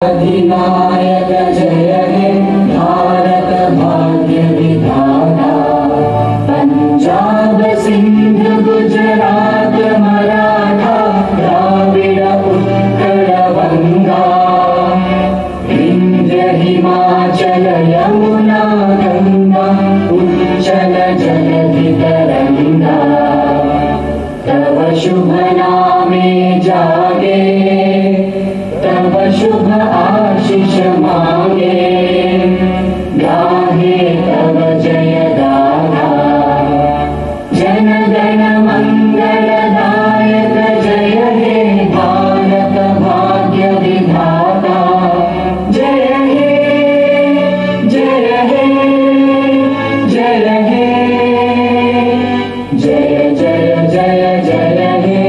अधिनायक जय हे भारत भाग्य विधाता। पंजाब सिंध गुजरात मराठा द्राविड़ उत्कल बंगा। विंध्य हिमाचल यमुना गंगा उच्चल जलधि तरंगा। तव शुभ नामे जागे तब शुभ आशीष मांगे। गाहे तब जय गाथा जन गण मंगलदायक जय हे भारत भाग्य विधाता। जय हे जय हे जय हे जय जय जय जय हे।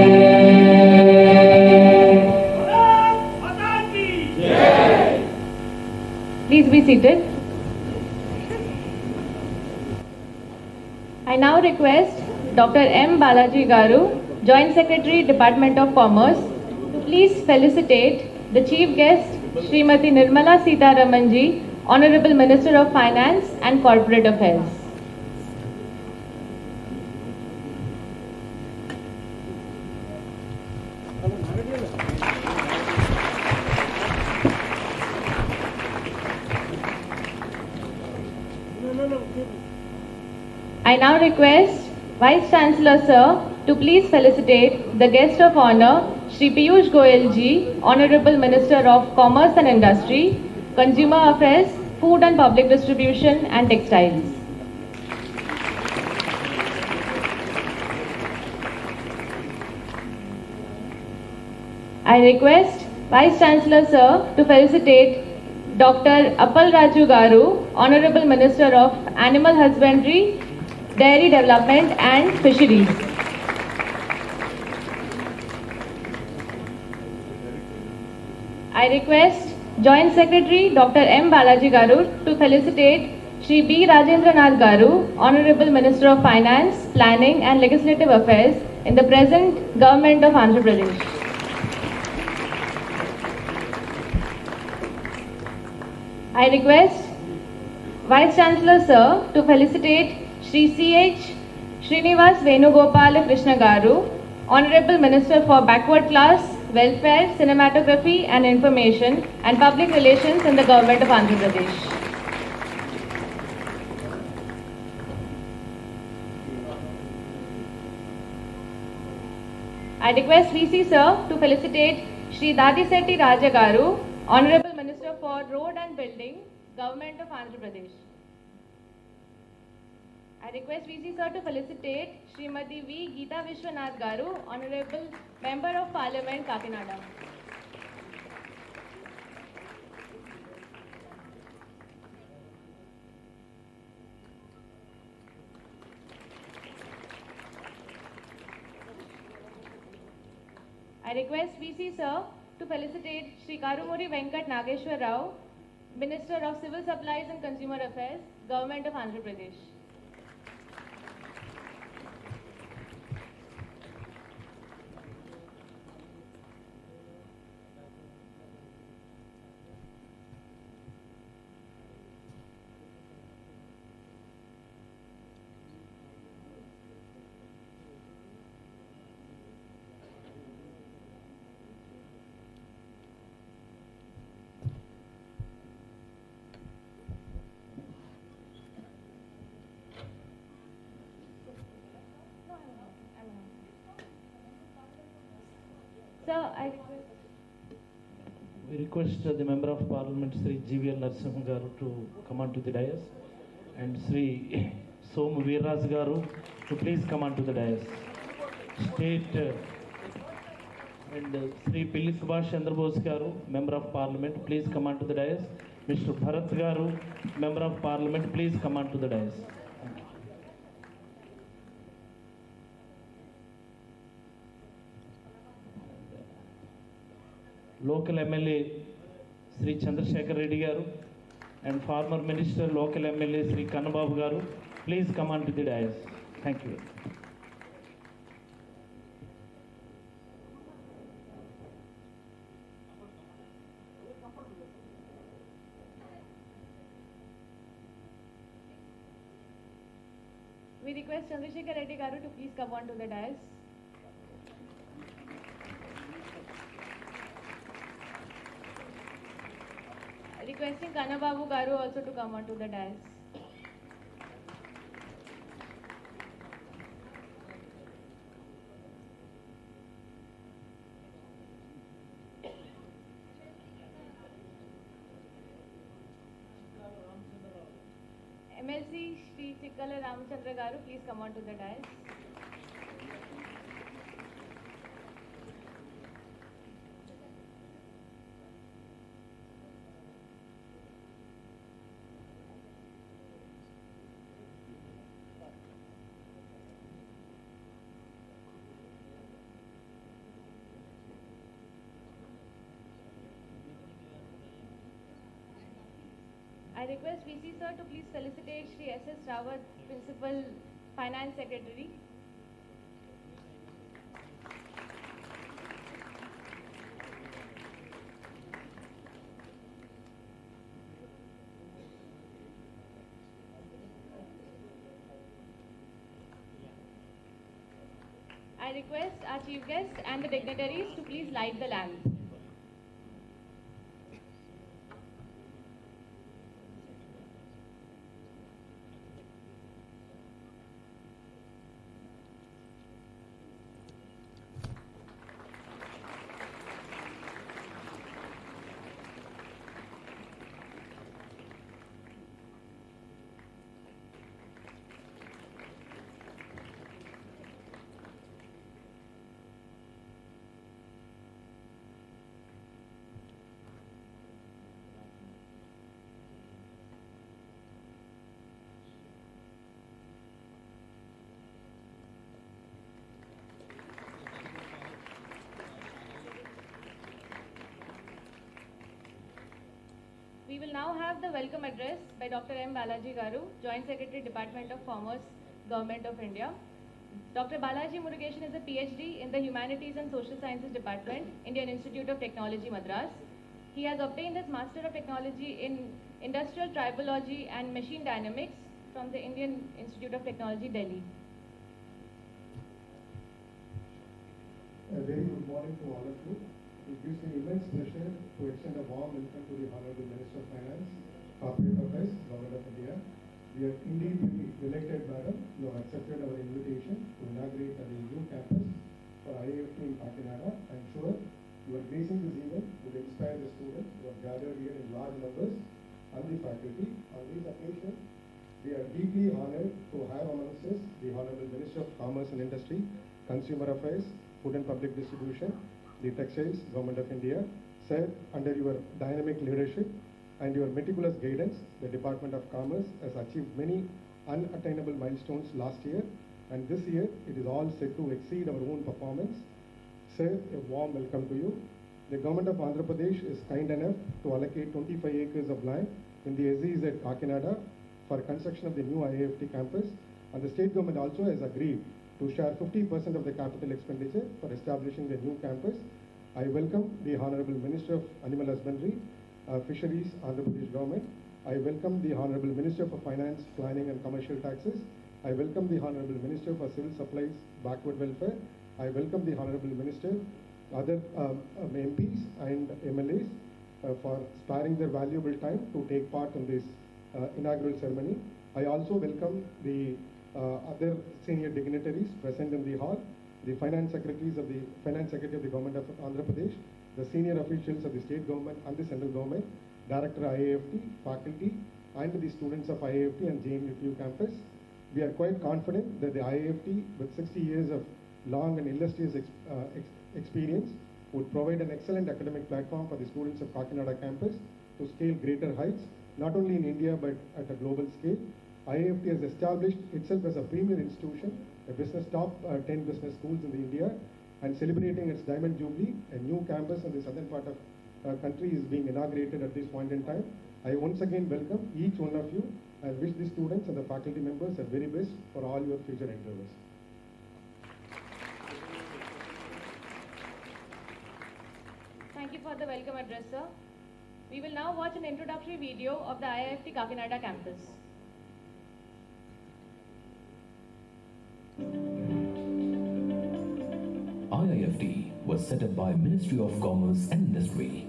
Please be seated. I now request Dr. M. Balaji Garu, Joint Secretary, Department of Commerce, to please felicitate the Chief Guest, Srimati Nirmala Sitharaman ji, Honorable Minister of Finance and Corporate Affairs. I now request Vice Chancellor Sir to please felicitate the guest of honor, Shri Piyush Goyal ji, Honorable Minister of Commerce and Industry, Consumer Affairs, Food and Public Distribution and Textiles. I request Vice Chancellor Sir to felicitate Dr. Appal Raju Garu, Honorable Minister of Animal Husbandry, Dairy Development and Fisheries. I request Joint Secretary Dr. M. Balaji Garu to felicitate Shri B. Rajendranath Garu, Honorable Minister of Finance, Planning and Legislative Affairs in the present Government of Andhra Pradesh. I request Vice Chancellor Sir to felicitate Shri C.H. Srinivas Venugopala Krishna Garu, Honorable Minister for Backward Class, Welfare, Cinematography and Information and Public Relations in the Government of Andhra Pradesh. I request VC Sir to felicitate Shri Dadisetti Raja Garu, Honorable Minister for Road and Building, Government of Andhra Pradesh. I request VC Sir to felicitate Srimati V. Geeta Vishwanath Garu, Honorable Member of Parliament, Kakinada. I request VC Sir to felicitate Shri Karumuri Venkat Nageshwar Rao, Minister of Civil Supplies and Consumer Affairs, Government of Andhra Pradesh. Sir, We request the Member of Parliament Sri G.V.L. Narasimha Garu to come on to the dais and Sri Somu Veerraj Garu to please come on to the dais. State and Sri Pilli Subhash Chandra Bose Garu, Member of Parliament, please come on to the dais. Mr. Bharat Garu, Member of Parliament, please come on to the dais. Thank you. Local MLA Sri Chandrasekhar Reddy Garu and former Minister Local MLA Sri Kannababu Garu, please come on to the dais. Thank you. We request Chandrasekhar Reddy Garu to please come on to the dais. Requesting Kanababu Garu also to come on to the dais. MLC Shri Chikkala Ramachandra Garu, please come on to the dais. I request VC sir to please felicitate Shri S.S. Rawat, Principal Finance Secretary. I request our chief guest and the dignitaries to please light the lamp. We will now have the welcome address by Dr. M. Balaji Garu, Joint Secretary, Department of Commerce, Government of India. Dr. Balaji Murugesan is a PhD in the Humanities and Social Sciences Department, Indian Institute of Technology, Madras. He has obtained his Master of Technology in Industrial Tribology and Machine Dynamics from the Indian Institute of Technology, Delhi. A very good morning to all of you. It gives me immense pleasure to extend a warm welcome to the Honorable Minister of Finance, Corporate Affairs, Government of India. We are indeed very delighted, madam. You have accepted our invitation to inaugurate a new campus for IIFT in Kakinada. I am sure your gracing this event will inspire the students who have gathered here in large numbers and the faculty. On this occasion, we are deeply honored to have amongst us the Honorable Minister of Commerce and Industry, Consumer Affairs, Food and Public Distribution, the Textiles, Government of India. Sir, under your dynamic leadership and your meticulous guidance, the Department of Commerce has achieved many unattainable milestones last year, and this year it is all set to exceed our own performance. Sir, a warm welcome to you. The Government of Andhra Pradesh is kind enough to allocate 25 acres of land in the SEZ at Kakinada for construction of the new IIFT campus, and the state government also has agreed to share 50% of the capital expenditure for establishing the new campus. I welcome the Honorable Minister of Animal Husbandry, Fisheries, Andhra Pradesh Government. I welcome the Honorable Minister for Finance, Planning and Commercial Taxes. I welcome the Honorable Minister for Civil Supplies, Backward Welfare. I welcome the Honorable Minister, other MPs and MLAs for sparing their valuable time to take part in this inaugural ceremony. I also welcome the other senior dignitaries present in the hall, the Finance Secretary of the Government of Andhra Pradesh, the senior officials of the state government and the central government, Director IIFT, faculty, and the students of IIFT and JNTUK campus. We are quite confident that the IIFT, with 60 years of long and illustrious experience, would provide an excellent academic platform for the students of Kakinada campus to scale greater heights, not only in India but at a global scale. IIFT has established itself as a premier institution, a top 10 business schools in India, and celebrating its Diamond Jubilee. A new campus in the southern part of country is being inaugurated at this point in time. I once again welcome each one of you and wish the students and the faculty members the very best for all your future endeavors. Thank you for the welcome address, sir. We will now watch an introductory video of the IIFT Kakinada campus. was set up by Ministry of Commerce and Industry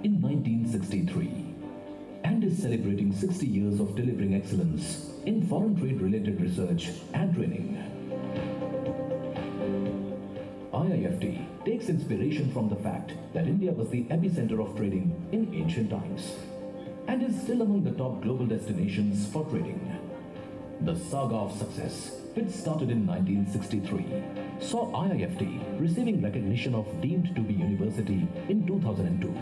in 1963 and is celebrating 60 years of delivering excellence in foreign trade related research and training. IIFT takes inspiration from the fact that India was the epicenter of trading in ancient times and is still among the top global destinations for trading. The saga of success, which started in 1963, saw IIFT receiving recognition of deemed to be university in 2002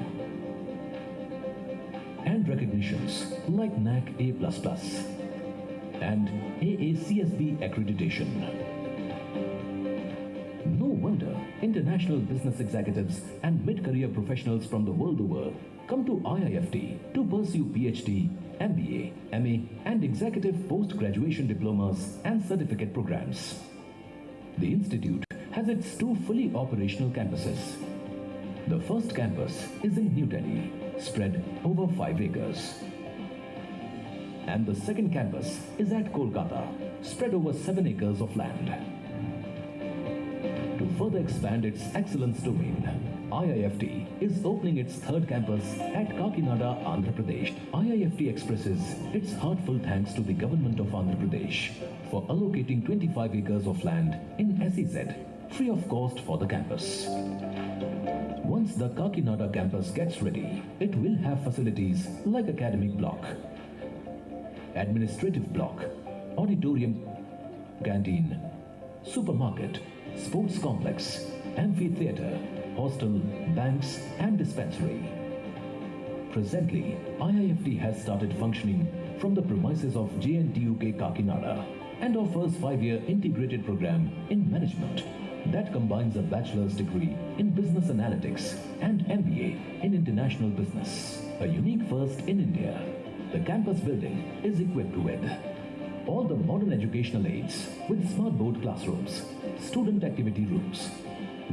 and recognitions like NAC A++ and AACSB accreditation. No wonder international business executives and mid-career professionals from the world over come to IIFT to pursue PhD, MBA, MA and executive post-graduation diplomas and certificate programs. The institute has its 2 fully operational campuses. The first campus is in New Delhi, spread over 5 acres. And the second campus is at Kolkata, spread over 7 acres of land. To further expand its excellence domain, IIFT is opening its 3rd campus at Kakinada, Andhra Pradesh. IIFT expresses its heartfelt thanks to the government of Andhra Pradesh for allocating 25 acres of land in SEZ free of cost for the campus. Once the Kakinada campus gets ready, it will have facilities like academic block, administrative block, auditorium, canteen, supermarket, sports complex, amphitheatre, hostel, banks and dispensary. Presently, IIFT has started functioning from the premises of JNTUK Kakinada and offers 5-year integrated program in management that combines a bachelor's degree in business analytics and MBA in international business. A unique first in India, the campus building is equipped with all the modern educational aids with smart board classrooms, student activity rooms,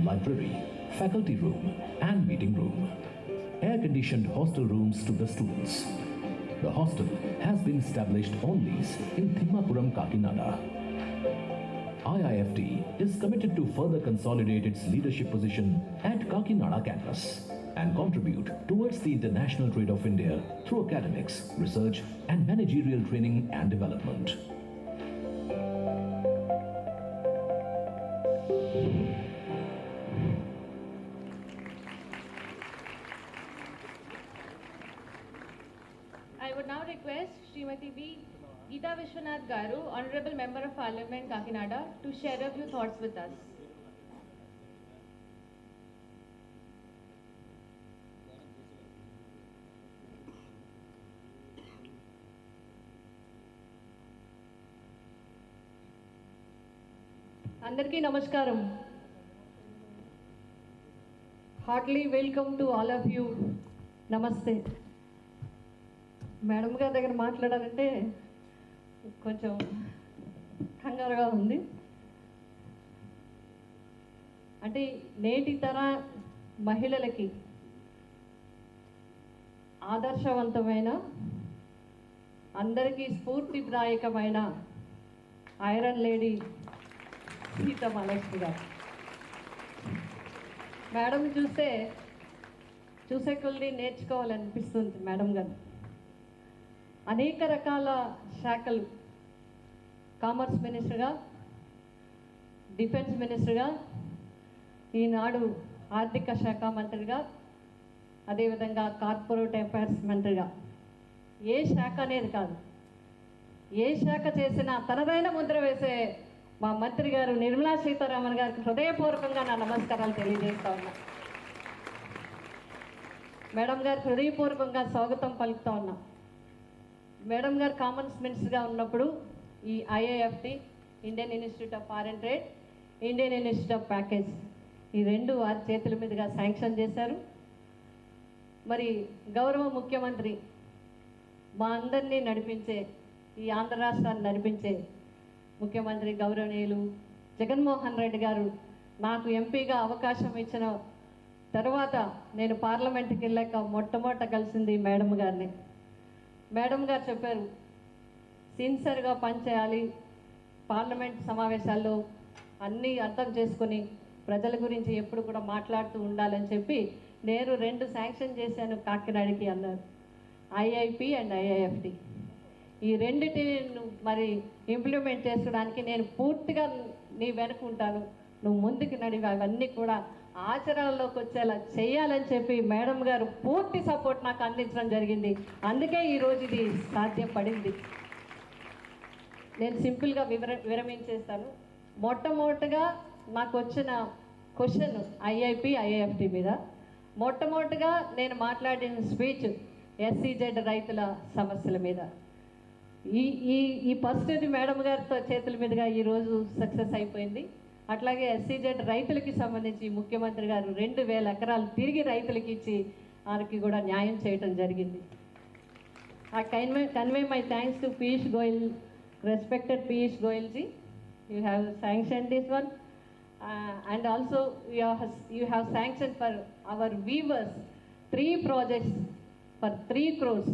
library, faculty room and meeting room, air-conditioned hostel rooms to the students. The hostel has been established on lease in Thimmapuram, Kakinada. IIFT is committed to further consolidate its leadership position at Kakinada campus and contribute towards the international trade of India through academics, research and managerial training and development. I would now request Srimati B. Geeta Vishwanath Garu, Honorable Member of Parliament, Kakinada, to share a few thoughts with us. అందరికీ నమస్కారం. Heartly welcome to all of you. నమస్తే. Madam గారి దగ్గర మాట్లాడాలంటే కొంచెం కంగారుగా ఉంది. అంటే నేటి తర మహిళలకి ఆదర్శవంతమైన, అందరికీ స్ఫూర్తిదాయకమైన ఐరన్ లేడీ సీత మహాలక్ష్మి గారు. మేడం చూసే కొద్ది నేర్చుకోవాలనిపిస్తుంది. మేడం గారు అనేక రకాల శాఖలు, కామర్స్ మినిస్టర్గా, డిఫెన్స్ మినిస్టర్గా, ఈనాడు ఆర్థిక శాఖ మంత్రిగా, అదేవిధంగా కార్పొరేట్ అఫైర్స్ మంత్రిగా, ఏ శాఖ అనేది కాదు, ఏ శాఖ చేసినా తనదైన ముద్ర వేసే మా మంత్రి గారు నిర్మలా సీతారామన్ గారికి హృదయపూర్వకంగా నా నమస్కారాలు తెలియజేస్తా ఉన్నా. మేడం గారికి హృదయపూర్వకంగా స్వాగతం పలుకుతా ఉన్నా. మేడం గారు కామర్స్ మినిస్టర్గా ఉన్నప్పుడు ఈ IIFT, Indian Institute of Foreign trade, Indian Institute of package, ఈ 2 వారి చేతుల మీదుగా శాంక్షన్ చేశారు. మరి గౌరవ ముఖ్యమంత్రి మా అందరినీ నడిపించే, ఈ ఆంధ్ర రాష్ట్రాన్ని నడిపించే ముఖ్యమంత్రి గౌరవనీయులు జగన్మోహన్ రెడ్డి గారు నాకు ఎంపీగా అవకాశం ఇచ్చిన తర్వాత నేను పార్లమెంట్కి వెళ్ళాక మొట్టమొదట కలిసింది మేడం గారిని. మేడం గారు చెప్పారు, సిన్సియర్గా పనిచేయాలి, పార్లమెంట్ సమావేశాల్లో అన్నీ అర్థం చేసుకొని ప్రజల గురించి ఎప్పుడు కూడా మాట్లాడుతూ ఉండాలని చెప్పి నేను 2 శాంక్షన్ చేశాను కాకినాడకి అన్నారు, ఐఐపి అండ్ ఐఐఎఫ్టి. ఈ రెండిటిని మరి ఇంప్లిమెంట్ చేసుకోవడానికి నేను పూర్తిగా నీ వెనక ఉంటాను, నువ్వు ముందుకు నడివి అవన్నీ కూడా ఆచరణలోకి వచ్చేలా చేయాలని చెప్పి మేడం గారు పూర్తి సపోర్ట్ నాకు అందించడం జరిగింది. అందుకే ఈరోజు ఇది సాధ్యపడింది. నేను సింపుల్గా విరమించేస్తాను. మొట్టమొదటిగా నాకు వచ్చిన క్వశ్చన్ ఐఐపి ఐఐఎఫ్టి మీద. మొట్టమొదటిగా నేను మాట్లాడిన స్పీచ్ ఎస్సీజెడ్ రైతుల సమస్యల మీద. ఈ ఫస్ట్ మేడం గారితో చేతుల మీదుగా ఈరోజు సక్సెస్ అయిపోయింది. అట్లాగే ఎస్సీజెడ్ రైతులకి సంబంధించి ముఖ్యమంత్రి గారు 2000 ఎకరాలు తిరిగి రైతులకి ఇచ్చి వారికి కూడా న్యాయం చేయడం జరిగింది. I convey my thanks to Piyush Goyal, respected Piyush Goyal ji. You have sanctioned this one, and also you have sanctioned for our weavers 3 projects for 3 crores.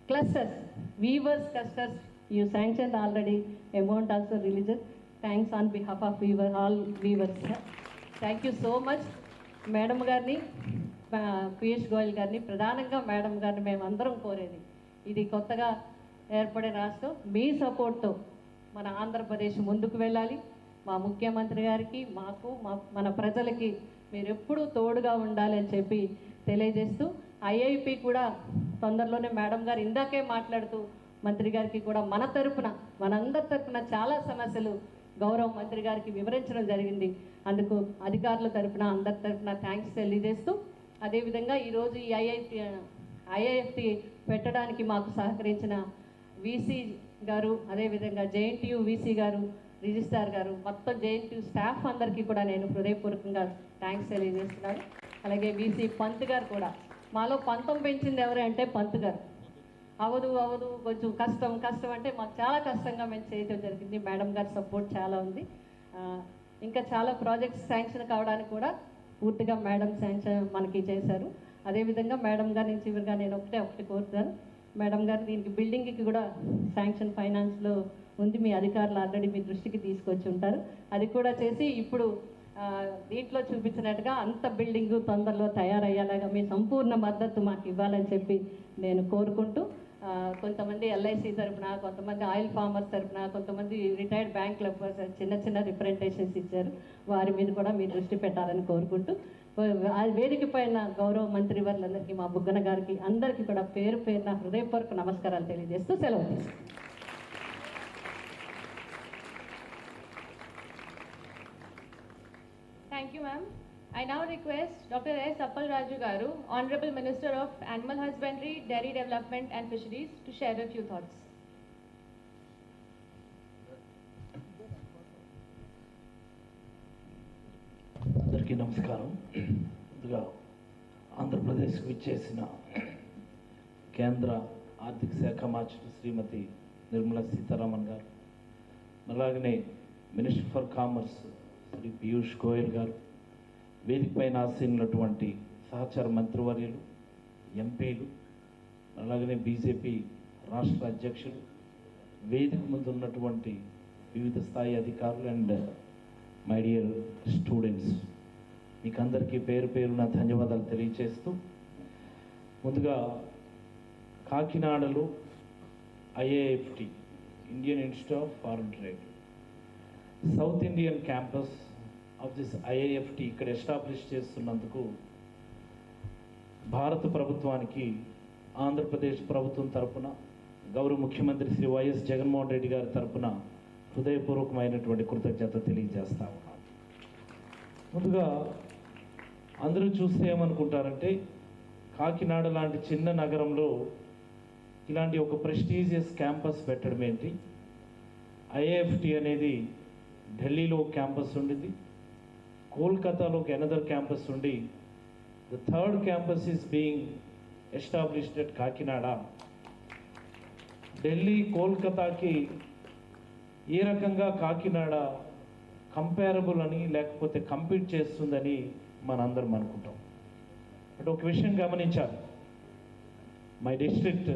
Clusters, weavers clusters, you sanctioned already. Amount also released. Thanks on behalf of all weavers. Thank you so much, Madam గారిని, పీయూష్ గోయల్ గారిని, ప్రధానంగా madam గారిని మేము అందరం కోరేది, ఇది కొత్తగా ఏర్పడే రాష్ట్రం, మీ సపోర్ట్తో మన ఆంధ్రప్రదేశ్ ముందుకు వెళ్ళాలి. మా ముఖ్యమంత్రి గారికి, మాకు, మన ప్రజలకి మీరు ఎప్పుడూ తోడుగా ఉండాలి అని చెప్పి తెలియజేస్తూ, ఐఐపి కూడా తొందరలోనే మేడం గారు ఇందాకే మాట్లాడుతూ మంత్రి గారికి కూడా మన తరపున, మనందరి తరపున చాలా సమస్యలు గౌరవ మంత్రి గారికి వివరించడం జరిగింది. అందుకు అధికారుల తరపున, అందరి తరపున థ్యాంక్స్ తెలియజేస్తూ, అదేవిధంగా ఈరోజు ఈ ఐఐఎఫ్టి పెట్టడానికి మాకు సహకరించిన వీసీ గారు, అదేవిధంగా JNTU వీసీ గారు, రిజిస్ట్రార్ గారు, మొత్తం JNTU స్టాఫ్ అందరికీ కూడా నేను హృదయపూర్వకంగా థ్యాంక్స్ తెలియజేస్తున్నాను. అలాగే వీసీ పంత్ గారు కూడా, మాలో పంతం పెంచింది ఎవరు అంటే పంత్ గారు. అవదు కొంచెం కష్టం అంటే మాకు చాలా కష్టంగా మేము చేయడం జరిగింది. మేడం గారి సపోర్ట్ చాలా ఉంది. ఇంకా చాలా ప్రాజెక్ట్స్ శాంక్షన్ కావడానికి కూడా పూర్తిగా మేడం శాంక్షన్ మనకి చేశారు. అదేవిధంగా మేడం గారి నుంచి చివరిగా నేను ఒకటి కోరుతాను, మేడం గారు దీనికి బిల్డింగ్కి కూడా శాంక్షన్ ఫైనాన్స్లో ఉంది, మీ అధికారులు ఆల్రెడీ మీ దృష్టికి తీసుకొచ్చి ఉంటారు. అది కూడా చేసి ఇప్పుడు దీంట్లో చూపించినట్టుగా అంత బిల్డింగు తొందరలో తయారయ్యేలాగా మీ సంపూర్ణ మద్దతు మాకు ఇవ్వాలని చెప్పి నేను కోరుకుంటూ, కొంతమంది LIC తరఫున, కొంతమంది ఆయిల్ ఫార్మర్స్ తరఫున, కొంతమంది రిటైర్డ్ బ్యాంక్ చిన్న రిప్రజెంటేషన్స్ ఇచ్చారు, వారి మీద కూడా మీ దృష్టి పెట్టాలని కోరుకుంటూ, ఆ వేదిక పైన గౌరవ మంత్రి వర్లందరికీ, మా బుగ్గన గారికి అందరికీ కూడా పేరు పేరున హృదయపూర్వక నమస్కారాలు తెలియజేస్తూ సెలవు తీసుకుంటాను. Thank you, ma'am. I now request Dr. S. Appal Raju Garu, Honorable Minister of Animal Husbandry, Dairy Development and Fisheries, to share a few thoughts. అందరికీ నమస్కారం. ముందుగా ఆంధ్రప్రదేశ్కు విచ్చేసిన కేంద్ర ఆర్థిక శాఖ మంత్రి శ్రీమతి నిర్మలా సీతారామన్ గారు, అలాగనే minister for commerce Shri Piyush Goyal garu, వేదిక పైన ఆసీనున్నటువంటి సహచార మంత్రివర్యులు, ఎంపీలు, అలాగనే బీజేపీ రాష్ట్ర అధ్యక్షులు, వేదిక ముందు ఉన్నటువంటి వివిధ స్థాయి అధికారులు అండ్ మై డియర్ స్టూడెంట్స్, మీకు అందరికీ పేరు పేరున ధన్యవాదాలు తెలియజేస్తూ, ముందుగా కాకినాడలో IAFT, Indian Institute of Foreign Trade, South Indian campus of this IAFT ఇక్కడ ఎస్టాబ్లిష్ చేస్తున్నందుకు భారత ప్రభుత్వానికి ఆంధ్రప్రదేశ్ ప్రభుత్వం తరపున, గౌరవ ముఖ్యమంత్రి శ్రీ వైఎస్ జగన్మోహన్ రెడ్డి గారి తరపున హృదయపూర్వకమైనటువంటి కృతజ్ఞత తెలియజేస్తా ఉన్నాను. ముందుగా అందరూ చూస్తే ఏమనుకుంటారంటే, కాకినాడ లాంటి చిన్న నగరంలో ఇలాంటి ఒక ప్రెస్టీజియస్ క్యాంపస్ పెట్టడం ఏంటి, ఐఏఎఫ్టి అనేది ఢిల్లీలో క్యాంపస్ ఉండింది, కోల్కతాలో ఒక అనదర్ క్యాంపస్ ఉండి, the third campus is being established at Kakinada. Delhi, కోల్కతాకి ఏ రకంగా కాకినాడ కంపేరబుల్ అని లేకపోతే కంపీట్ చేస్తుందని మనందరం అనుకుంటాం. బట్ ఒక విషయం గమనించాలి, my district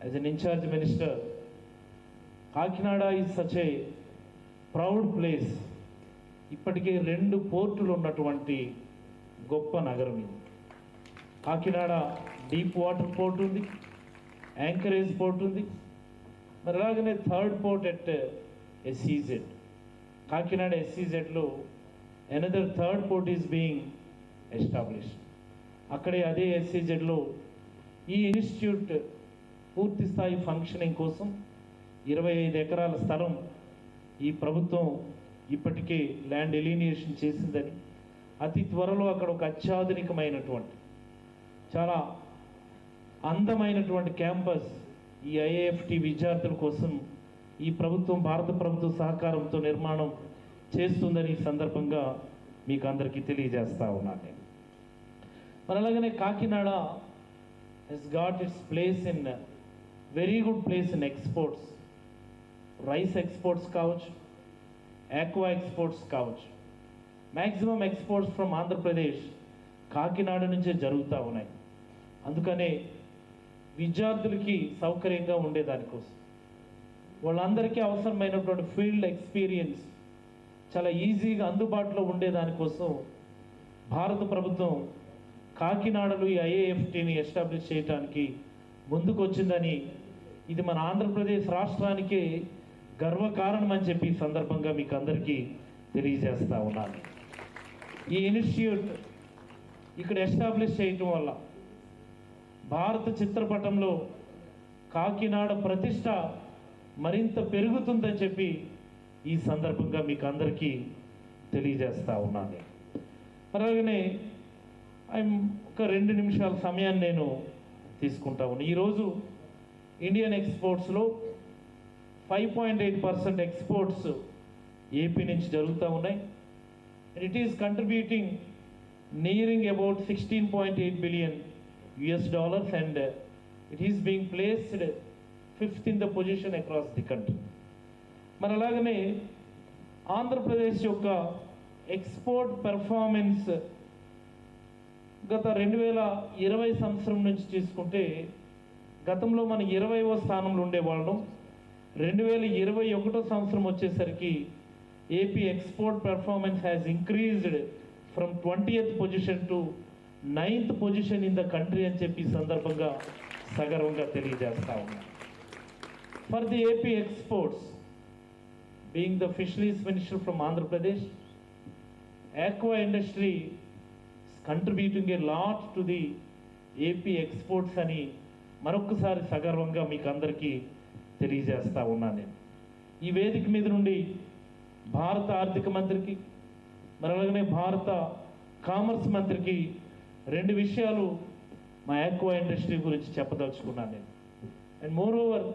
as an in charge minister, Kakinada is such a proud place ఇప్పటికే 2 పోర్టులు ఉన్నటువంటి గొప్ప నగరం ఇది. కాకినాడ డీప్ వాటర్ పోర్ట్ ఉంది, యాంకరేజ్ పోర్ట్ ఉంది. మరి అలాగనే 3rd port at SEZ, Kakinada ఎస్ఈజెడ్లో another 3rd port is being established. అక్కడే అదే ఎస్ఈజెడ్లో ఈ ఇన్స్టిట్యూట్ పూర్తి స్థాయి ఫంక్షనింగ్ కోసం 25 ఎకరాల స్థలం ఈ ప్రభుత్వం ఇప్పటికే ల్యాండ్ ఎలినియేషన్ చేసిందని, అతి త్వరలో అక్కడ ఒక అత్యాధునికమైనటువంటి చాలా అందమైనటువంటి క్యాంపస్ ఈ ఐఏఎఫ్టి విద్యార్థుల కోసం ఈ ప్రభుత్వం, భారత ప్రభుత్వ సహకారంతో నిర్మాణం చేస్తుందని ఈ సందర్భంగా మీకు అందరికీ తెలియజేస్తా ఉన్నాను నేను. మరి అలాగనే Kakinada has got its place in very good place in exports. Rice exports కావచ్చు, ఆక్వా ఎక్స్పోర్ట్స్ కావచ్చు. Maximum exports from Andhra Pradesh Kakinada నుంచే జరుగుతూ ఉన్నాయి. అందుకనే విద్యార్థులకి సౌకర్యంగా ఉండేదానికోసం, వాళ్ళందరికీ అవసరమైనటువంటి ఫీల్డ్ ఎక్స్పీరియన్స్ చాలా ఈజీగా అందుబాటులో ఉండేదానికోసం భారత ప్రభుత్వం కాకినాడలో ఈ ఐఏఎఫ్టీని ఎస్టాబ్లిష్ చేయడానికి ముందుకు వచ్చిందని, ఇది మన ఆంధ్రప్రదేశ్ రాష్ట్రానికే గర్వకారణం అని చెప్పి ఈ సందర్భంగా మీకు అందరికీ తెలియజేస్తా ఉన్నాను. ఈ ఇన్స్టిట్యూట్ ఇక్కడ ఎస్టాబ్లిష్ చేయటం వల్ల భారత చిత్రపటంలో కాకినాడ ప్రతిష్ట మరింత పెరుగుతుందని చెప్పి ఈ సందర్భంగా మీకు అందరికీ తెలియజేస్తా ఉన్నాను. అలాగనే ఒక 2 నిమిషాల సమయాన్ని నేను తీసుకుంటా ఉన్నాను. ఈరోజు ఇండియన్ ఎక్స్పోర్ట్స్లో 5.8% ఎక్స్పోర్ట్స్ ఏపీ నుంచి జరుగుతూ ఉన్నాయి. And it is contributing nearing about $16.8 billion and it is being placed 5th in the position across the country. మరి అలాగనే ఆంధ్రప్రదేశ్ యొక్క ఎక్స్పోర్ట్ పెర్ఫార్మెన్స్ గత 2020 సంవత్సరం నుంచి తీసుకుంటే, గతంలో మనం 20వ స్థానంలో ఉండేవాళ్ళం. 2021 సంవత్సరం వచ్చేసరికి AP export performance has increased from 20th position to 9th position in the country అని చెప్పి సందర్భంగా సగర్వంగా తెలియజేస్తా ఉన్నాం. For the AP exports, being the fisheries minister from Andhra Pradesh, aqua industry contributing a lot to the AP exports అని మరొకసారి సగర్వంగా మీకు అందరికీ తెలియజేస్తా ఉన్నాను నేను. ఈ వేదిక మీద నుండి భారత ఆర్థిక మంత్రికి, మరి అలాగనే భారత కామర్స్ మంత్రికి 2 విషయాలు మా ఆక్వా ఇండస్ట్రీ గురించి చెప్పదలుచుకున్నాను నేను. అండ్ మోర్ ఓవర్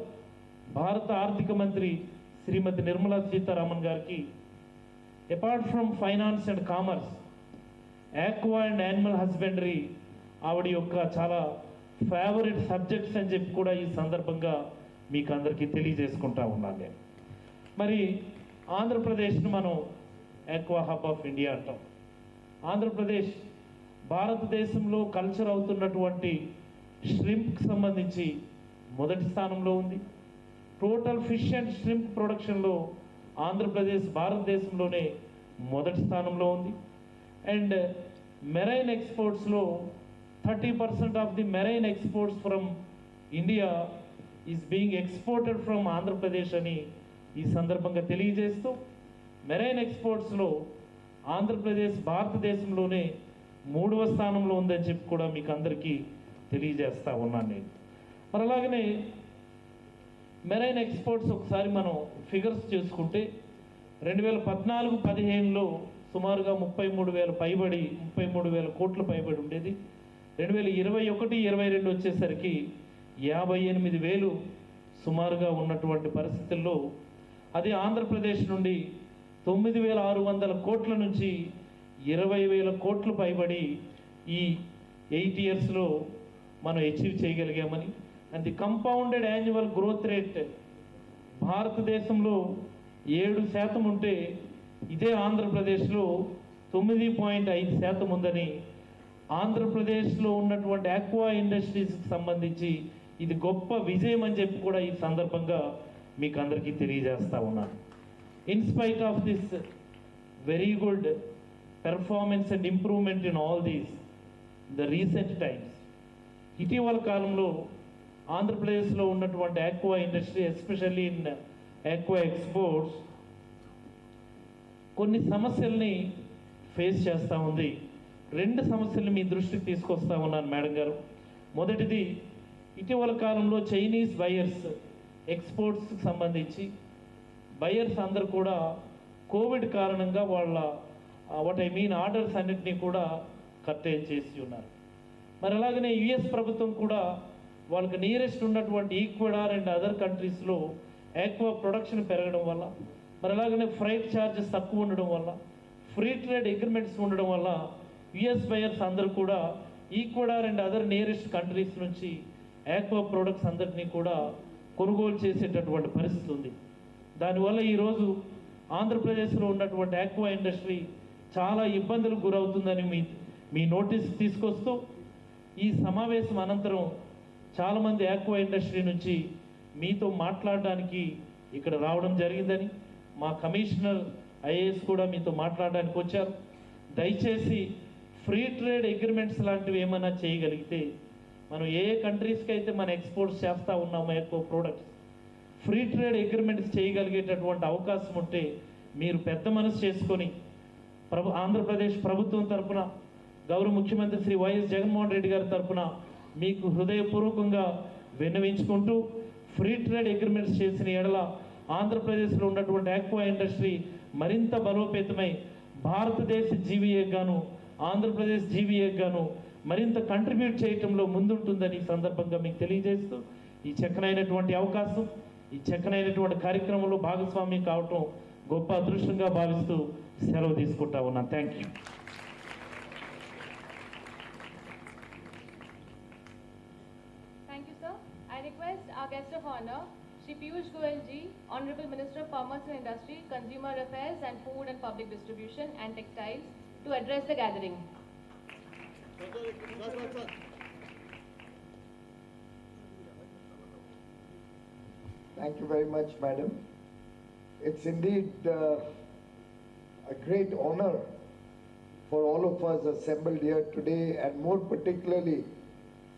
భారత ఆర్థిక మంత్రి శ్రీమతి నిర్మలా సీతారామన్ గారికి, apart from finance and commerce, aqua and animal husbandry ఆవిడ యొక్క చాలా ఫేవరెట్ సబ్జెక్ట్స్ అని చెప్పి కూడా ఈ సందర్భంగా మీకు అందరికీ తెలియజేసుకుంటా ఉన్నాను నేను. మరి ఆంధ్రప్రదేశ్ను మనం ఆక్వా హబ్ ఆఫ్ ఇండియా అంటాం. ఆంధ్రప్రదేశ్ భారతదేశంలో కల్చర్ అవుతున్నటువంటి ష్రింప్కి సంబంధించి మొదటి స్థానంలో ఉంది. టోటల్ ఫిష్ అండ్ ష్రింప్ ప్రొడక్షన్లో ఆంధ్రప్రదేశ్ భారతదేశంలోనే మొదటి స్థానంలో ఉంది. And marine ఎక్స్పోర్ట్స్లో 30% of the marine exports from India is being exported from Andhra Pradesh అని ఈ సందర్భంగా తెలియజేస్తూ, మెరైన్ ఎక్స్పోర్ట్స్లో ఆంధ్రప్రదేశ్ భారతదేశంలోనే 3వ స్థానంలో ఉందని చెప్పి కూడా మీకు అందరికీ తెలియజేస్తా ఉన్నాను నేను. మరి అలాగనే మెరైన్ ఎక్స్పోర్ట్స్ ఒకసారి మనం ఫిగర్స్ చేసుకుంటే 2014-15లో సుమారుగా 33,000 కోట్ల పైబడి ఉండేది. 2021-22 వచ్చేసరికి 58,000 సుమారుగా ఉన్నటువంటి పరిస్థితుల్లో అది ఆంధ్రప్రదేశ్ నుండి 9,600 కోట్ల నుంచి 20,000 కోట్లు పైబడి ఈ 8 yearsలో మనం అచీవ్ చేయగలిగామని. And the compounded annual growth rate భారతదేశంలో 7% ఉంటే ఇదే ఆంధ్రప్రదేశ్లో 9.5% ఉందని, ఆంధ్రప్రదేశ్లో ఉన్నటువంటి ఆక్వా ఇండస్ట్రీస్కి సంబంధించి ఇది గొప్ప విజయం అని చెప్పి కూడా ఈ సందర్భంగా మీకు అందరికీ తెలియజేస్తా ఉన్నాను. In spite of this very good performance and improvement in all these the recent times. ఇటీవల కాలంలో ఆంధ్రప్రదేశ్లో ఉన్నటువంటి aqua industry especially in aqua exports కొన్ని సమస్యల్ని ఫేస్ చేస్తూ ఉంది. రెండు సమస్యల్ని మీ దృష్టికి తీసుకొస్తా ఉన్నాను మేడం గారు. మొదటిది, ఇటీవల కాలంలో చైనీస్ బయర్స్ ఎక్స్పోర్ట్స్కి సంబంధించి బయర్స్ అందరూ కూడా కోవిడ్ కారణంగా వాళ్ళ ఆర్డర్స్ అన్నింటినీ కూడా కర్టైల్ చేసి ఉన్నారు. మరి అలాగనే యుఎస్ ప్రభుత్వం కూడా వాళ్ళకి నియరెస్ట్ ఉన్నటువంటి ఈక్వెడార్ అండ్ అదర్ కంట్రీస్లో ఆక్వా ప్రొడక్షన్ పెరగడం వల్ల, మరి అలాగనే ఫ్రైట్ ఛార్జెస్ తక్కువ ఉండడం వల్ల, ఫ్రీ ట్రేడ్ అగ్రిమెంట్స్ ఉండడం వల్ల యుఎస్ బయర్స్ అందరూ కూడా Ecuador and other nearest countries నుంచి ఆక్వా ప్రొడక్ట్స్ అందరినీ కూడా కొనుగోలు చేసేటటువంటి పరిస్థితి ఉంది. దానివల్ల ఈరోజు ఆంధ్రప్రదేశ్లో ఉన్నటువంటి ఆక్వా ఇండస్ట్రీ చాలా ఇబ్బందులకు గురవుతుందని మీ నోటీస్ తీసుకొస్తూ ఈ సమావేశం అనంతరం చాలామంది ఆక్వా ఇండస్ట్రీ నుంచి మీతో మాట్లాడడానికి ఇక్కడ రావడం జరిగిందని, మా కమిషనర్ ఐఏఎస్ కూడా మీతో మాట్లాడడానికి వచ్చారు. దయచేసి ఫ్రీ ట్రేడ్ అగ్రిమెంట్స్ లాంటివి ఏమైనా చేయగలిగితే, మనం ఏ కంట్రీస్కి అయితే మనం ఎక్స్పోర్ట్స్ చేస్తూ ఉన్నామో ఎక్కువ ప్రోడక్ట్స్, ఫ్రీ ట్రేడ్ అగ్రిమెంట్స్ చేయగలిగేటటువంటి అవకాశం ఉంటే మీరు పెద్ద మనసు చేసుకొని ఆంధ్రప్రదేశ్ ప్రభుత్వం తరఫున గౌరవ ముఖ్యమంత్రి శ్రీ వైఎస్ జగన్మోహన్ రెడ్డి గారి తరఫున మీకు హృదయపూర్వకంగా విన్నవించుకుంటూ, ఫ్రీ ట్రేడ్ అగ్రిమెంట్స్ చేసిన ఎడల ఆంధ్రప్రదేశ్లో ఉన్నటువంటి ఆక్వా ఇండస్ట్రీ మరింత బలోపేతమై భారతదేశ జీవీఏకి గాను ఆంధ్రప్రదేశ్ జీవీఏకి గాను మరింత కంట్రిబ్యూట్ చేయటంలో ముందుంటుందని ఈ సందర్భంగా మీకు తెలియజేస్తూ, ఈ చక్కనైనటువంటి అవకాశం, ఈ చక్కనైనటువంటి కార్యక్రమంలో భాగస్వామ్యం కావటం గొప్ప అదృష్టంగా భావిస్తూ సెలవు తీసుకుంటా ఉన్నాను. Thank you. Thank you, sir. I request our guest of honor, Shri Piyush Goyal ji, Honorable Minister of Commerce and Industry, Consumer Affairs and Food and Public Distribution and Textiles, to address the gathering. Thank you very much, madam. It's indeed a great honor for all of us assembled here today, and more particularly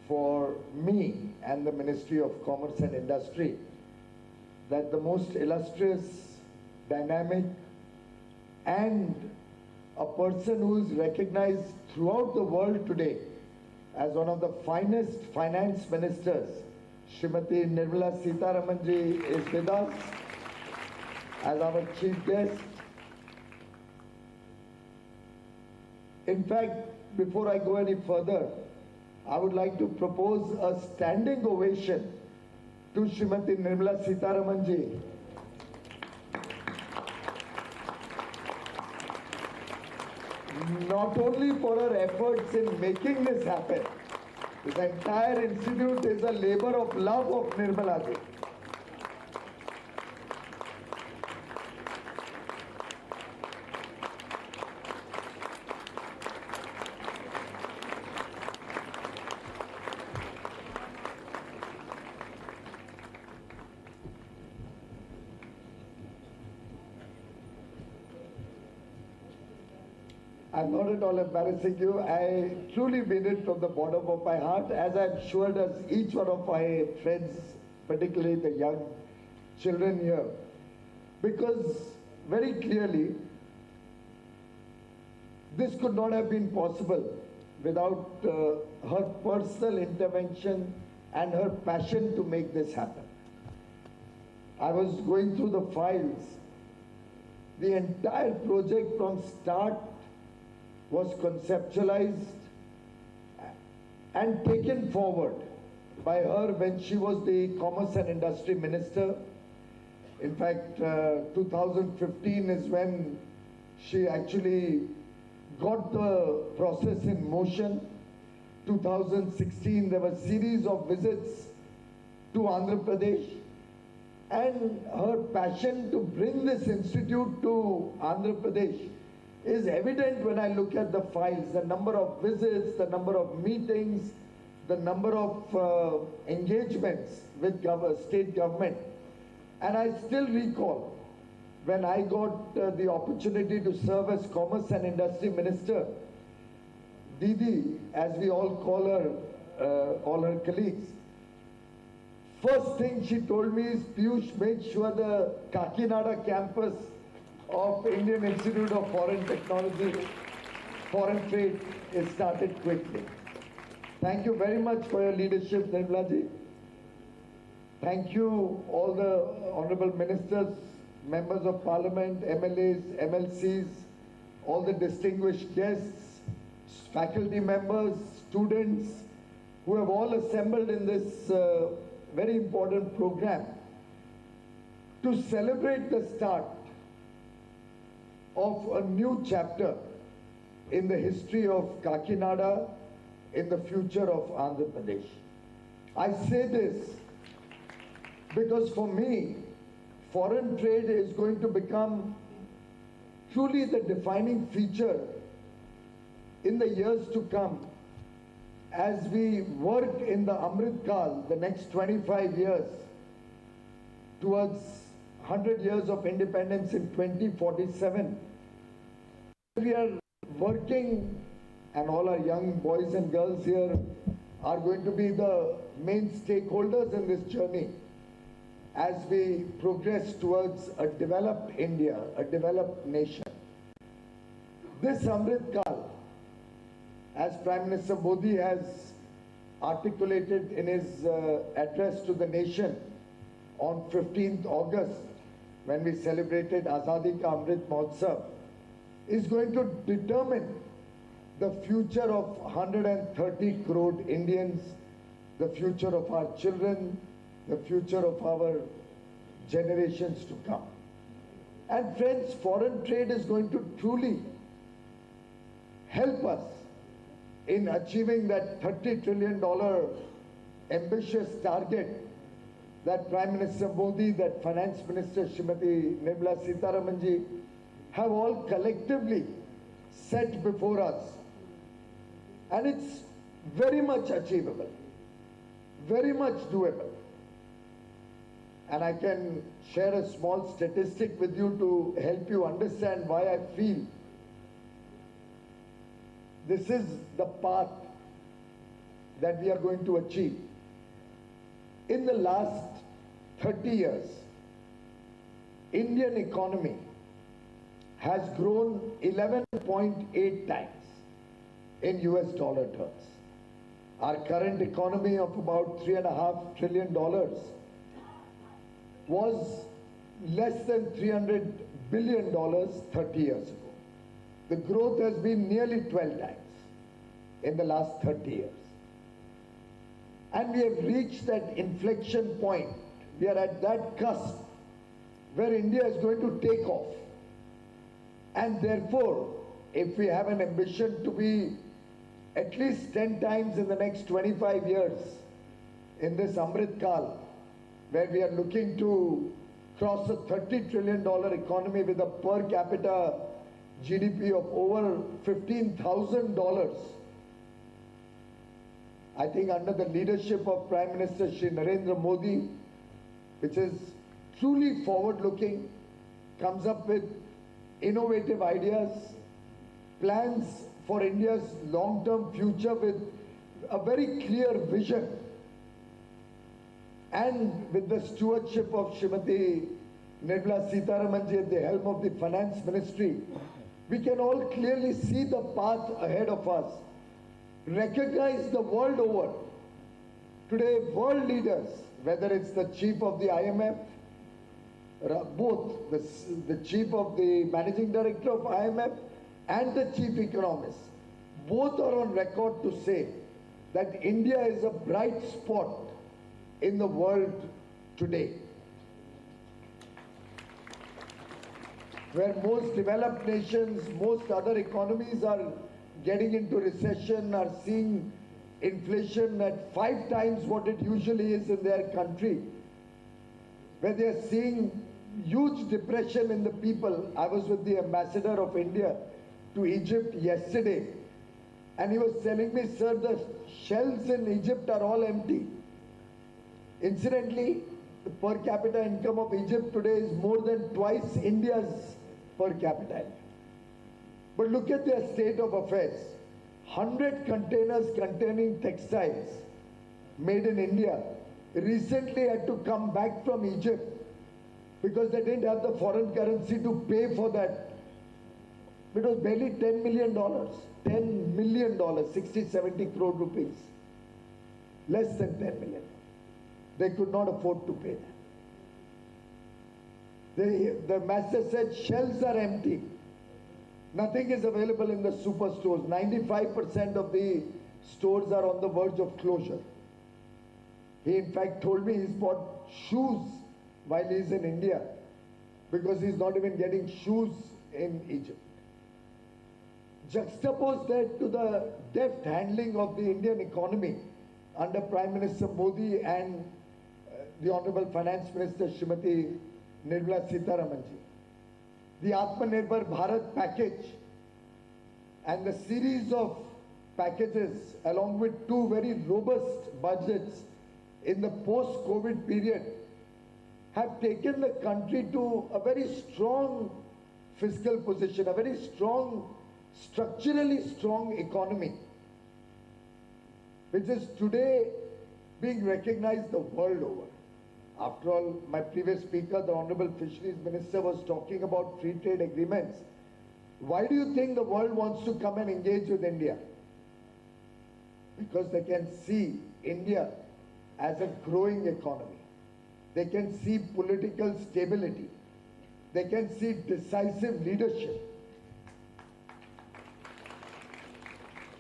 for me and the Ministry of Commerce and Industry, that the most illustrious, dynamic, and a person who is recognized throughout the world today as one of the finest finance ministers, Srimati Nirmala Sitharaman ji, is with us as our chief guest. In fact, before I go any further, I would like to propose a standing ovation to Srimati Nirmala Sitharaman ji. Not only for her efforts in making this happen, this entire institute is a labor of love of Nirmala ji. I'm not at all embarrassing you. I truly mean it from the bottom of my heart, as I'm sure does each one of my friends, particularly the young children here. Because very clearly, this could not have been possible without her personal intervention and her passion to make this happen. I was going through the files. The entire project from start was conceptualized and taken forward by her when she was the Commerce and Industry Minister. In fact, 2015 is when she actually got the process in motion. 2016, there were a series of visits to Andhra Pradesh, and her passion to bring this institute to Andhra Pradesh is evident when I look at the files, the number of visits, the number of meetings, the number of engagements with state government. And I still recall when I got the opportunity to serve as Commerce and Industry Minister, Didi, as we all call her, all her colleagues, first thing she told me is, Piyush, make sure the Kakinada campus of Indian Institute of Foreign Technology, Foreign Trade is started quickly. Thank you very much for your leadership, Nirmala ji. Thank you, all the honorable ministers, members of parliament, MLAs, MLCs, all the distinguished guests, faculty members, students, who have all assembled in this very important program to celebrate the start of a new chapter in the history of Kakinada, in the future of Andhra Pradesh. I say this because for me, foreign trade is going to become truly the defining feature in the years to come as we work in the Amrit Kal, the next 25 years, towards 100 years of independence in 2047. We are working, and all our young boys and girls here are going to be the main stakeholders in this journey as we progress towards a developed India, a developed nation. This Amrit Kal, as Prime Minister Modi has articulated in his address to the nation on 15th August, when we celebrated Azadi Ka Amrit Mahotsav, is going to determine the future of 130 crore Indians, the future of our children, the future of our generations to come. And friends, foreign trade is going to truly help us in achieving that $30 trillion ambitious target that Prime Minister Modi, that Finance Minister Srimati Nirmala Sitharamanji have all collectively set before us. And it's very much achievable, very much doable. And I can share a small statistic with you to help you understand why I feel this is the path that we are going to achieve. In the last 30 years, Indian economy has grown 11.8 times in US dollar terms. Our current economy of about $3.5 trillion was less than $300 billion 30 years ago. The growth has been nearly 12 times in the last 30 years. And we have reached that inflection point. We are at that cusp where India is going to take off. And therefore, if we have an ambition to be at least 10 times in the next 25 years in this Amrit Kal, where we are looking to cross a $30 trillion economy with a per capita GDP of over $15,000, I think under the leadership of Prime Minister Shri Narendra Modi, which is truly forward-looking, comes up with innovative ideas, plans for India's long-term future with a very clear vision, and with the stewardship of Srimati Nirmala Sitharamanji at the helm of the Finance Ministry, we can all clearly see the path ahead of us. Recognize the world over. Today, world leaders, whether it's the chief of the IMF, both the chief of the managing director of IMF and the chief economist, both are on record to say that India is a bright spot in the world today. Where most developed nations, most other economies are getting into recession, are seeing inflation at 5 times what it usually is in their country, where they are seeing huge depression in the people. I was with the ambassador of India to Egypt yesterday, and he was telling me, sir, the shelves in Egypt are all empty. Incidentally, the per capita income of Egypt today is more than twice India's per capita income. But look at their state of affairs. 100 containers containing textiles made in India recently had to come back from Egypt because they didn't have the foreign currency to pay for that. It was barely $10 million. $10 million, 60, 70 crore rupees. Less than 10 million. They could not afford to pay that. The master said shelves are empty. Nothing is available in the superstores. 95% of the stores are on the verge of closure. He in fact told me he's bought shoes while he's in India because he's not even getting shoes in Egypt. Juxtapose that to the deft handling of the Indian economy under Prime Minister Modi and the Honorable Finance Minister Srimati Nirmala Sitharamanji. The Atmanirbhar Bharat package and the series of packages along with two very robust budgets in the post-COVID period have taken the country to a very strong fiscal position, a very strong, structurally strong economy, which is today being recognized the world over. After all, my previous speaker, the Honorable Fisheries Minister, was talking about free trade agreements. Why do you think the world wants to come and engage with India? Because they can see India as a growing economy. They can see political stability. They can see decisive leadership.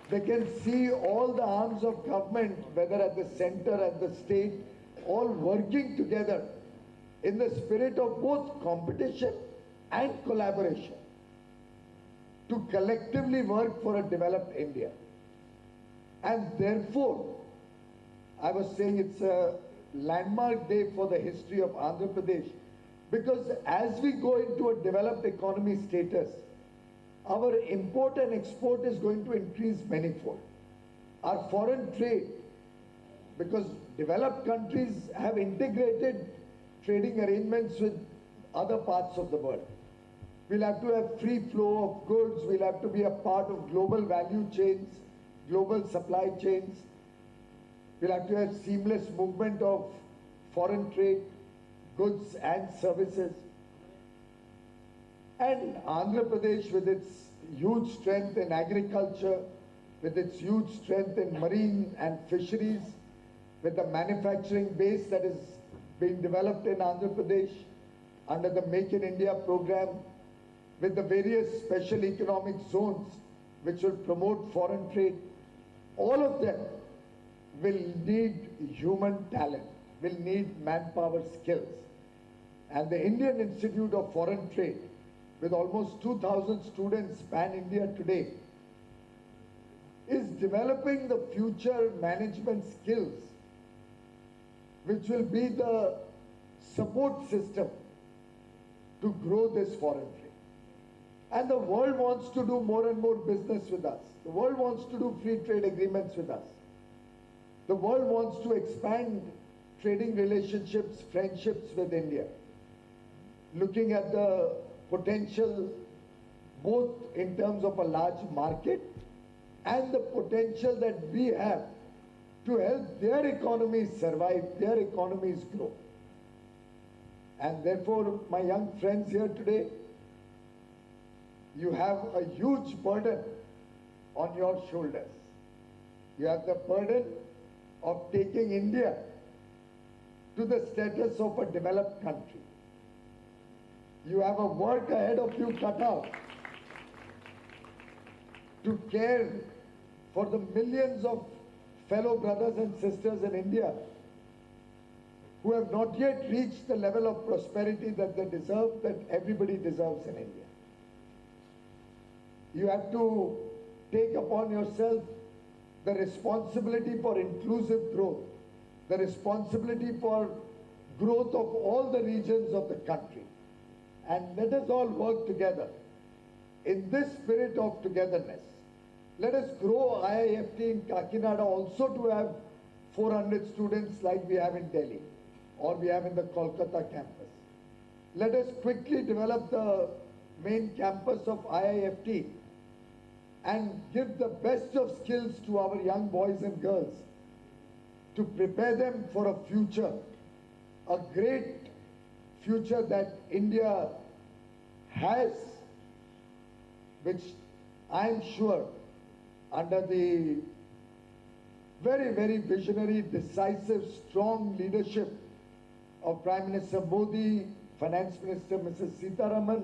They can see all the arms of government, whether at the center, at the state, all working together in the spirit of both competition and collaboration to collectively work for a developed India. And therefore, I was saying it's a landmark day for the history of Andhra Pradesh, because as we go into a developed economy status, our import and export is going to increase manifold. Our foreign trade, because developed countries have integrated trading arrangements with other parts of the world. We'll have to have free flow of goods. We'll have to be a part of global value chains, global supply chains. We'll have to have seamless movement of foreign trade, goods and services. And Andhra Pradesh, with its huge strength in agriculture, with its huge strength in marine and fisheries, with the manufacturing base that is being developed in Andhra Pradesh under the Make in India program, with the various special economic zones which will promote foreign trade, all of them will need human talent, will need manpower skills. And the Indian Institute of Foreign Trade, with almost 2,000 students pan-India today, is developing the future management skills which will be the support system to grow this foreign trade. And the world wants to do more and more business with us. The world wants to do free trade agreements with us. The world wants to expand trading relationships, friendships with India. Looking at the potential both in terms of a large market and the potential that we have to help their economies survive, their economies grow. And therefore, my young friends here today, you have a huge burden on your shoulders. You have the burden of taking India to the status of a developed country. You have a work ahead of you cut out to care for the millions of fellow brothers and sisters in India who have not yet reached the level of prosperity that they deserve, that everybody deserves in India. You have to take upon yourself the responsibility for inclusive growth, the responsibility for growth of all the regions of the country. And let us all work together in this spirit of togetherness. Let us grow IIFT in Kakinada also to have 400 students like we have in Delhi. or we have in the Kolkata campus. Let us quickly develop the main campus of IIFT and give the best of skills to our young boys and girls to prepare them for a future, a great future that India has, which I am sure under the very, very visionary, decisive, strong leadership of Prime Minister Modi, Finance Minister Mrs. Sitaraman,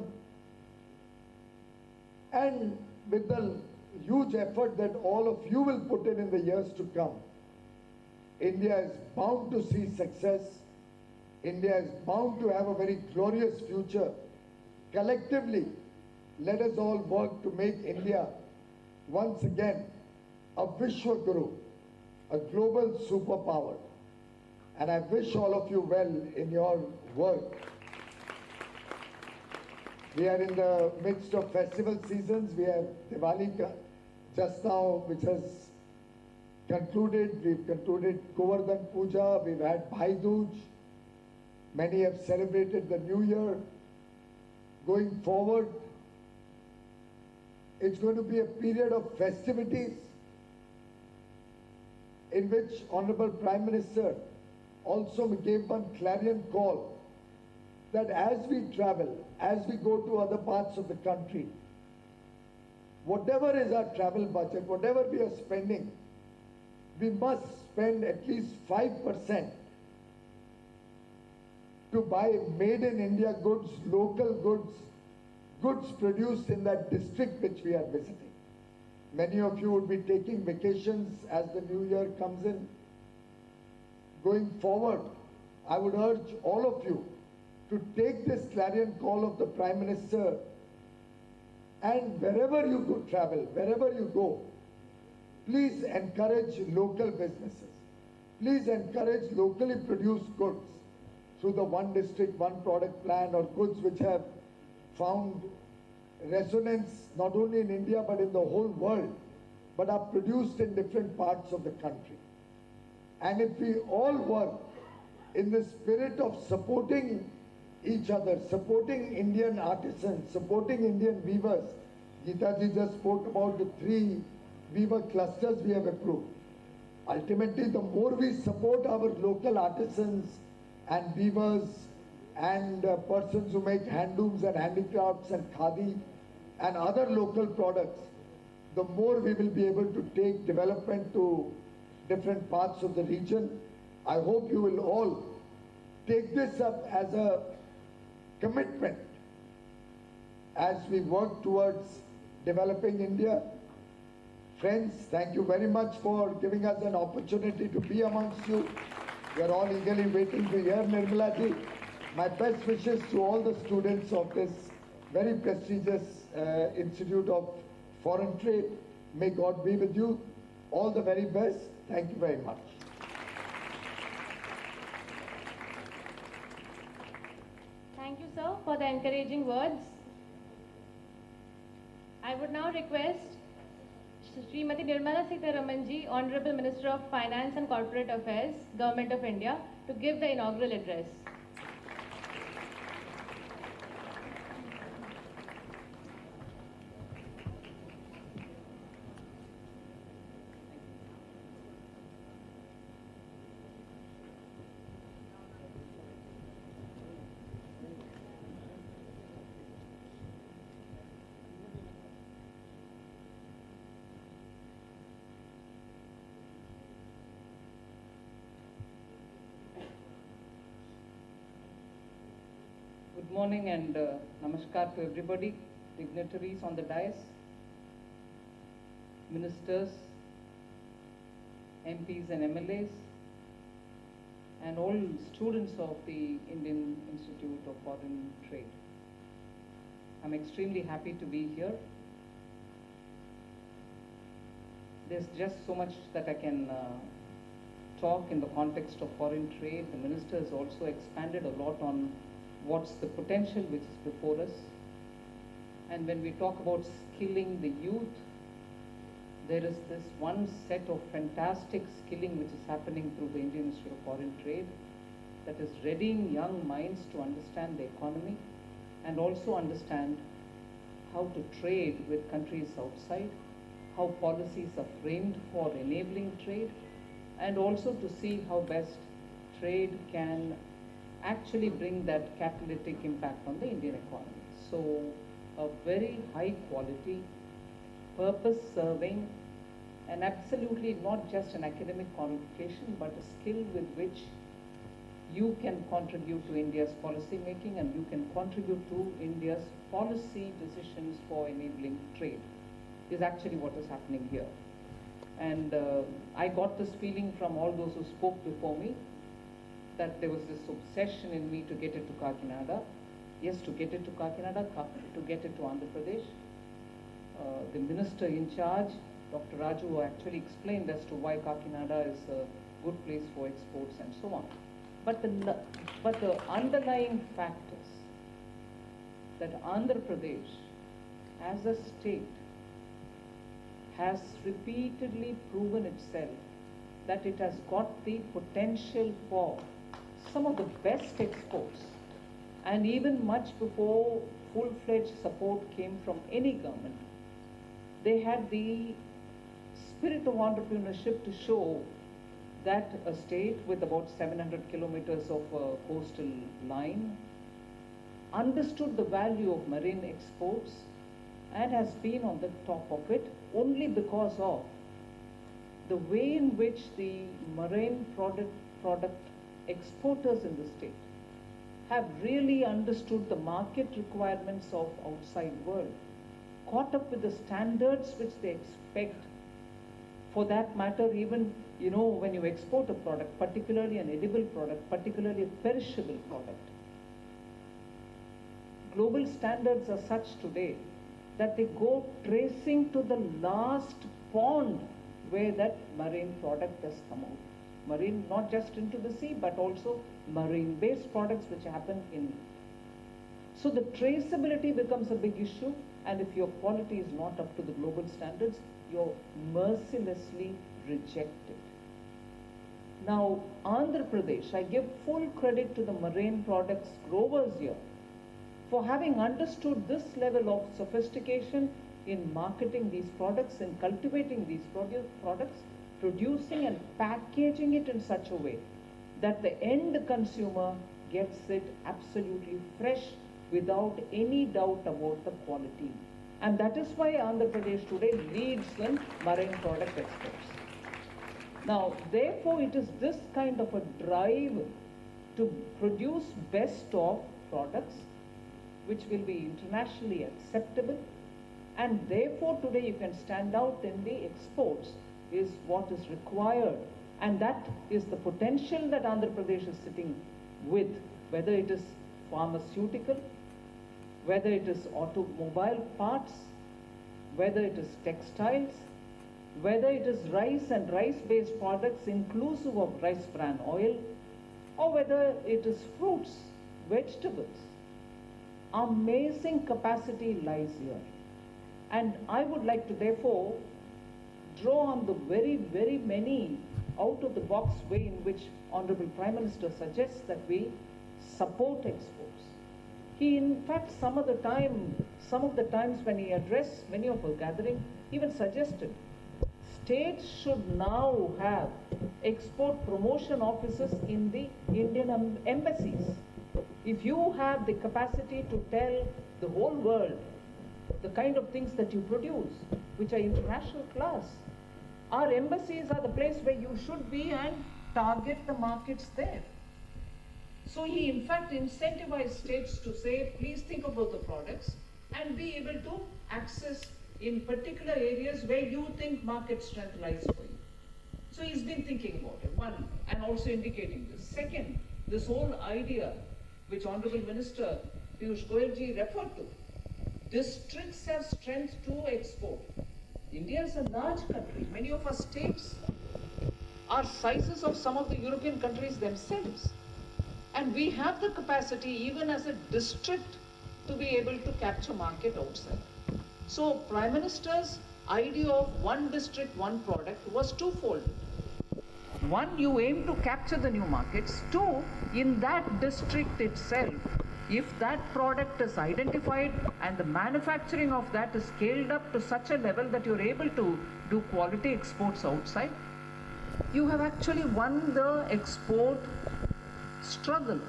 and with the huge effort that all of you will put in the years to come, India is bound to see success. India is bound to have a very glorious future. Collectively, let us all work to make India once again a Vishwa Guru, a global superpower. And I wish all of you well in your work. We are in the midst of festival seasons. We have Diwali just now, which has concluded. We've concluded Govardhan Puja. We've had Bhai Dooj. Many have celebrated the New Year. Going forward, it's going to be a period of festivities in which Honorable Prime Minister also gave one clarion call that as we travel, as we go to other parts of the country, whatever is our travel budget, whatever we are spending, we must spend at least 5% to buy made in India goods, local goods, goods produced in that district which we are visiting. Many of you would be taking vacations as the new year comes in. Going forward, I would urge all of you to take this clarion call of the Prime Minister, and wherever you go travel, wherever you go, please encourage local businesses. Please encourage locally produced goods through the one district, one product plan, or goods which have found resonance not only in India but in the whole world, but are produced in different parts of the country. And if we all work in the spirit of supporting each other, supporting Indian artisans, supporting Indian weavers, Geeta ji just spoke about the 3 weaver clusters we have approved. Ultimately, the more we support our local artisans and weavers and persons who make handlooms and handicrafts and khadi and other local products, the more we will be able to take development to different parts of the region. I hope you will all take this up as a commitment as we work towards developing India. Friends, thank you very much for giving us an opportunity to be amongst you. We are all eagerly waiting to hear Nirmala ji. My best wishes to all the students of this very prestigious Institute of Foreign Trade. May God be with you. All the very best. Thank you very much. Thank you, sir, for the encouraging words. I would now request Srimati Nirmala Sitharaman ji, Honorable Minister of Finance and Corporate Affairs, Government of India, to give the inaugural address. Good morning and namaskar to everybody, dignitaries on the dais, ministers, MPs and MLAs, and all students of the Indian Institute of Foreign Trade. I'm extremely happy to be here. There's just so much that I can talk in the context of foreign trade. The minister has also expanded a lot on what's the potential which is before us. And when we talk about skilling the youth, there is this one set of fantastic skilling which is happening through the Indian Institute of Foreign Trade. that is readying young minds to understand the economy and also understand how to trade with countries outside, how policies are framed for enabling trade, and also to see how best trade can actually bring that catalytic impact on the Indian economy. So a very high quality, purpose-serving, and absolutely not just an academic qualification, but a skill with which you can contribute to India's policy making and you can contribute to India's policy decisions for enabling trade is actually what is happening here. And I got this feeling from all those who spoke before me that there was this obsession in me to get it to Kakinada. Yes, to get it to Kakinada, to get it to Andhra Pradesh. The minister in charge, Dr. Raju, actually explained as to why Kakinada is a good place for exports and so on. But the underlying fact is that Andhra Pradesh, as a state, has repeatedly proven itself that it has got the potential for some of the best exports. And even much before full-fledged support came from any government, they had the spirit of entrepreneurship to show that a state with about 700 kilometers of coastal line understood the value of marine exports and has been on the top of it only because of the way in which the marine product exporters in the state have really understood the market requirements of outside world, caught up with the standards which they expect. For that matter, even, you know, when you export a product, particularly an edible product, particularly a perishable product, global standards are such today that they go tracing to the last pond where that marine product has come out. Marine, not just into the sea, but also marine-based products which happen in. So the traceability becomes a big issue, and if your quality is not up to the global standards, you're mercilessly rejected. Now, Andhra Pradesh, I give full credit to the marine products growers here for having understood this level of sophistication in marketing these products, in cultivating these products, producing and packaging it in such a way that the end consumer gets it absolutely fresh without any doubt about the quality. And that is why Andhra Pradesh today leads in marine product exports. Now, therefore, it is this kind of a drive to produce best of products which will be internationally acceptable, and therefore today you can stand out in the exports is what is required, and that is the potential that Andhra Pradesh is sitting with, whether it is pharmaceutical, whether it is automobile parts, whether it is textiles, whether it is rice and rice-based products inclusive of rice bran oil, or whether it is fruits, vegetables. Amazing capacity lies here. And I would like to therefore draw on the very, very many out-of-the-box way in which Honorable Prime Minister suggests that we support exports. He, in fact, some of the times when he addressed many of our gathering, even suggested states should now have export promotion offices in the Indian embassies. If you have the capacity to tell the whole world the kind of things that you produce, which are international class, our embassies are the place where you should be and target the markets there. So he in fact incentivized states to say, please think about the products and be able to access in particular areas where you think market strength lies for you. So he's been thinking about it, one, and also indicating this. Second, this whole idea which Honorable Minister Piyush Goyal ji referred to, districts have strength to export. India is a large country. Many of our states are sizes of some of the European countries themselves. And we have the capacity, even as a district, to be able to capture market outside. So Prime Minister's idea of one district, one product was twofold. one, you aim to capture the new markets. Two, in that district itself, if that product is identified and the manufacturing of that is scaled up to such a level that you're able to do quality exports outside, you have actually won the export struggle.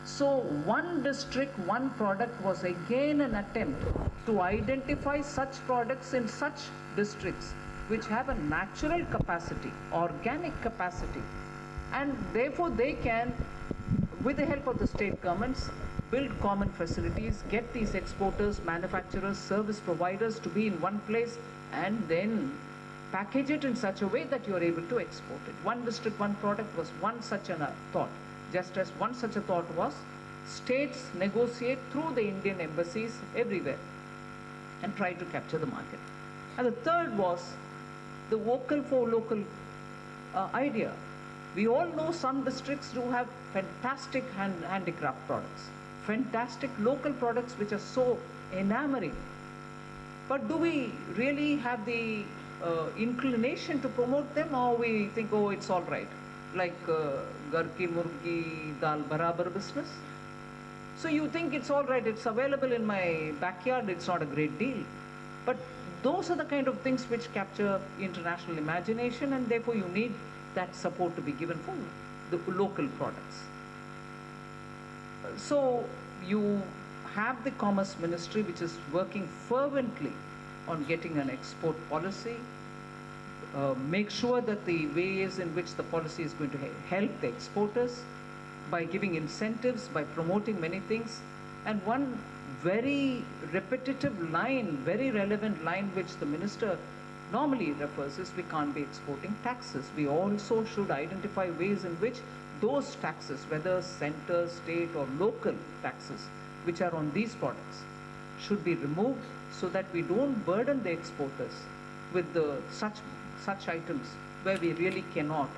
So one district, one product was again an attempt to identify such products in such districts which have a natural capacity, organic capacity, and therefore they can, with the help of the state governments, build common facilities, get these exporters, manufacturers, service providers to be in one place, and then package it in such a way that you are able to export it. One district, one product was one such a thought. Just as one such a thought was, states negotiate through the Indian embassies everywhere and try to capture the market. And the third was the vocal for local idea. We all know some districts do have fantastic handicraft products, fantastic local products which are so enamoring. But do we really have the inclination to promote them, or we think, oh, it's all right, like gar ki murgi dal barabar business? So you think it's all right, it's available in my backyard, it's not a great deal. But those are the kind of things which capture international imagination, and therefore you need that support to be given for the local products. So you have the Commerce Ministry, which is working fervently on getting an export policy, make sure that the ways in which the policy is going to help the exporters by giving incentives, by promoting many things. And one very repetitive line, very relevant line which the minister normally refers is, we can't be exporting taxes. We also should identify ways in which those taxes, whether center, state or local taxes, which are on these products, should be removed so that we don't burden the exporters with such items where we really cannot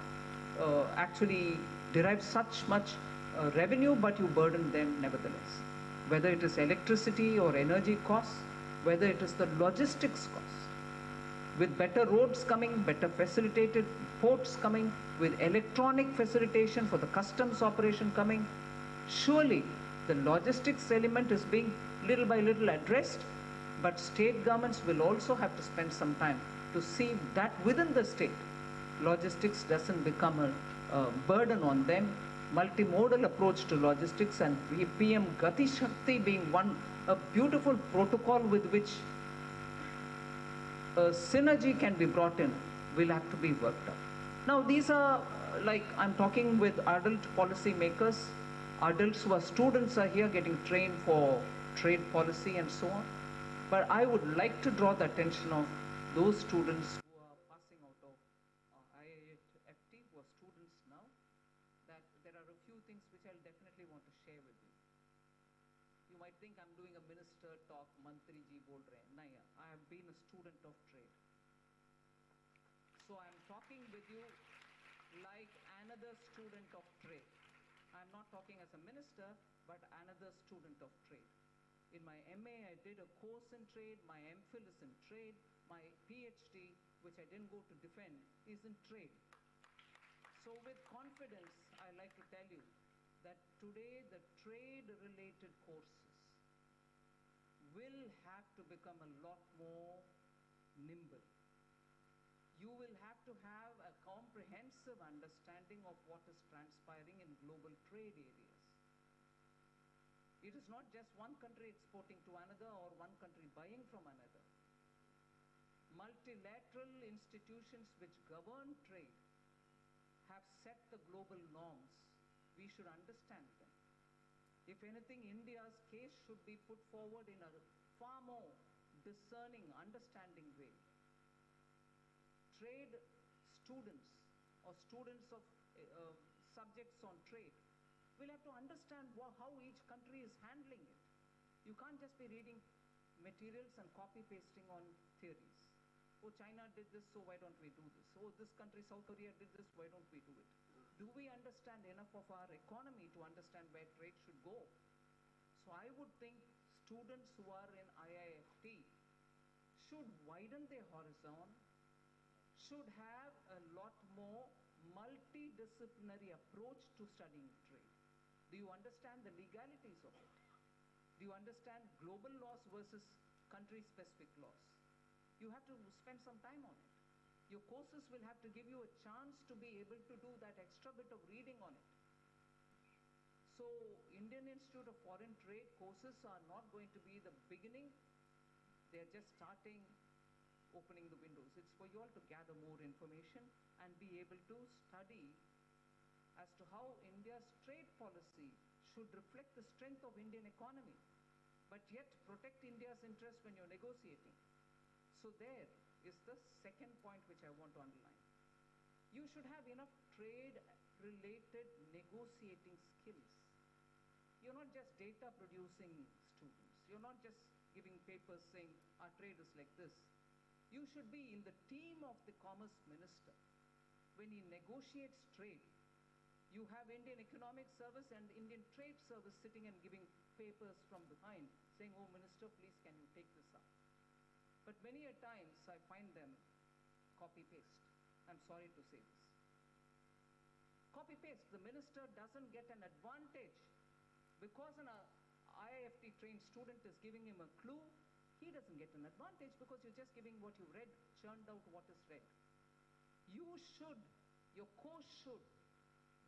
actually derive such much revenue, but you burden them nevertheless. Whether it is electricity or energy costs, whether it is the logistics costs. With better roads coming, better facilitated ports coming, with electronic facilitation for the customs operation coming, surely the logistics element is being little by little addressed, but state governments will also have to spend some time to see that within the state, logistics doesn't become a burden on them. Multimodal approach to logistics and PM Gati Shakti being one, a beautiful protocol with which synergy can be brought in, will have to be worked out. Now these are, like, I'm talking with adult policy makers, adults who are students are here getting trained for trade policy and so on. But I would like to draw the attention of those students who are passing out of IIFT, who are students now, that there are a few things which I'll definitely want to share with you. You might think I'm doing a minister talk, Mantri ji bol rahe hain. Nahi, I have been a student of trade. So I'm talking with you like another student of trade. I'm not talking as a minister, but another student of trade. In my MA, I did a course in trade, my MPhil is in trade, my PhD, which I didn't go to defend, is in trade. So with confidence, I like to tell you that today the trade-related courses will have to become a lot more nimble. You will have to have a comprehensive understanding of what is transpiring in global trade areas. It is not just one country exporting to another or one country buying from another. Multilateral institutions which govern trade have set the global norms. We should understand them. If anything, India's case should be put forward in a far more discerning, understanding way. Trade students or students of subjects on trade will have to understand how each country is handling it. You can't just be reading materials and copy-pasting on theories. Oh, China did this, so why don't we do this? Oh, this country, South Korea, did this, why don't we do it? Do we understand enough of our economy to understand where trade should go? So I would think students who are in IIFT should widen their horizon, should have a lot more multidisciplinary approach to studying trade? Do you understand the legalities of it? Do you understand global laws versus country-specific laws? You have to spend some time on it. Your courses will have to give you a chance to be able to do that extra bit of reading on it. So Indian Institute of Foreign Trade courses are not going to be the beginning. They're just starting opening the windows. It's for you all to gather more information and be able to study as to how India's trade policy should reflect the strength of Indian economy, but yet protect India's interests when you're negotiating. So there is the second point which I want to underline. You should have enough trade-related negotiating skills. You're not just data-producing students. You're not just giving papers saying our trade is like this. You should be in the team of the Commerce Minister. When he negotiates trade, you have Indian Economic Service and Indian Trade Service sitting and giving papers from behind, saying, oh, Minister, please, can you take this up? But many a times, I find them copy-paste. I'm sorry to say this. Copy-paste. The minister doesn't get an advantage because an IIFT-trained student is giving him a clue. He doesn't get an advantage because you're just giving what you read, churned out what is read. You should, your course should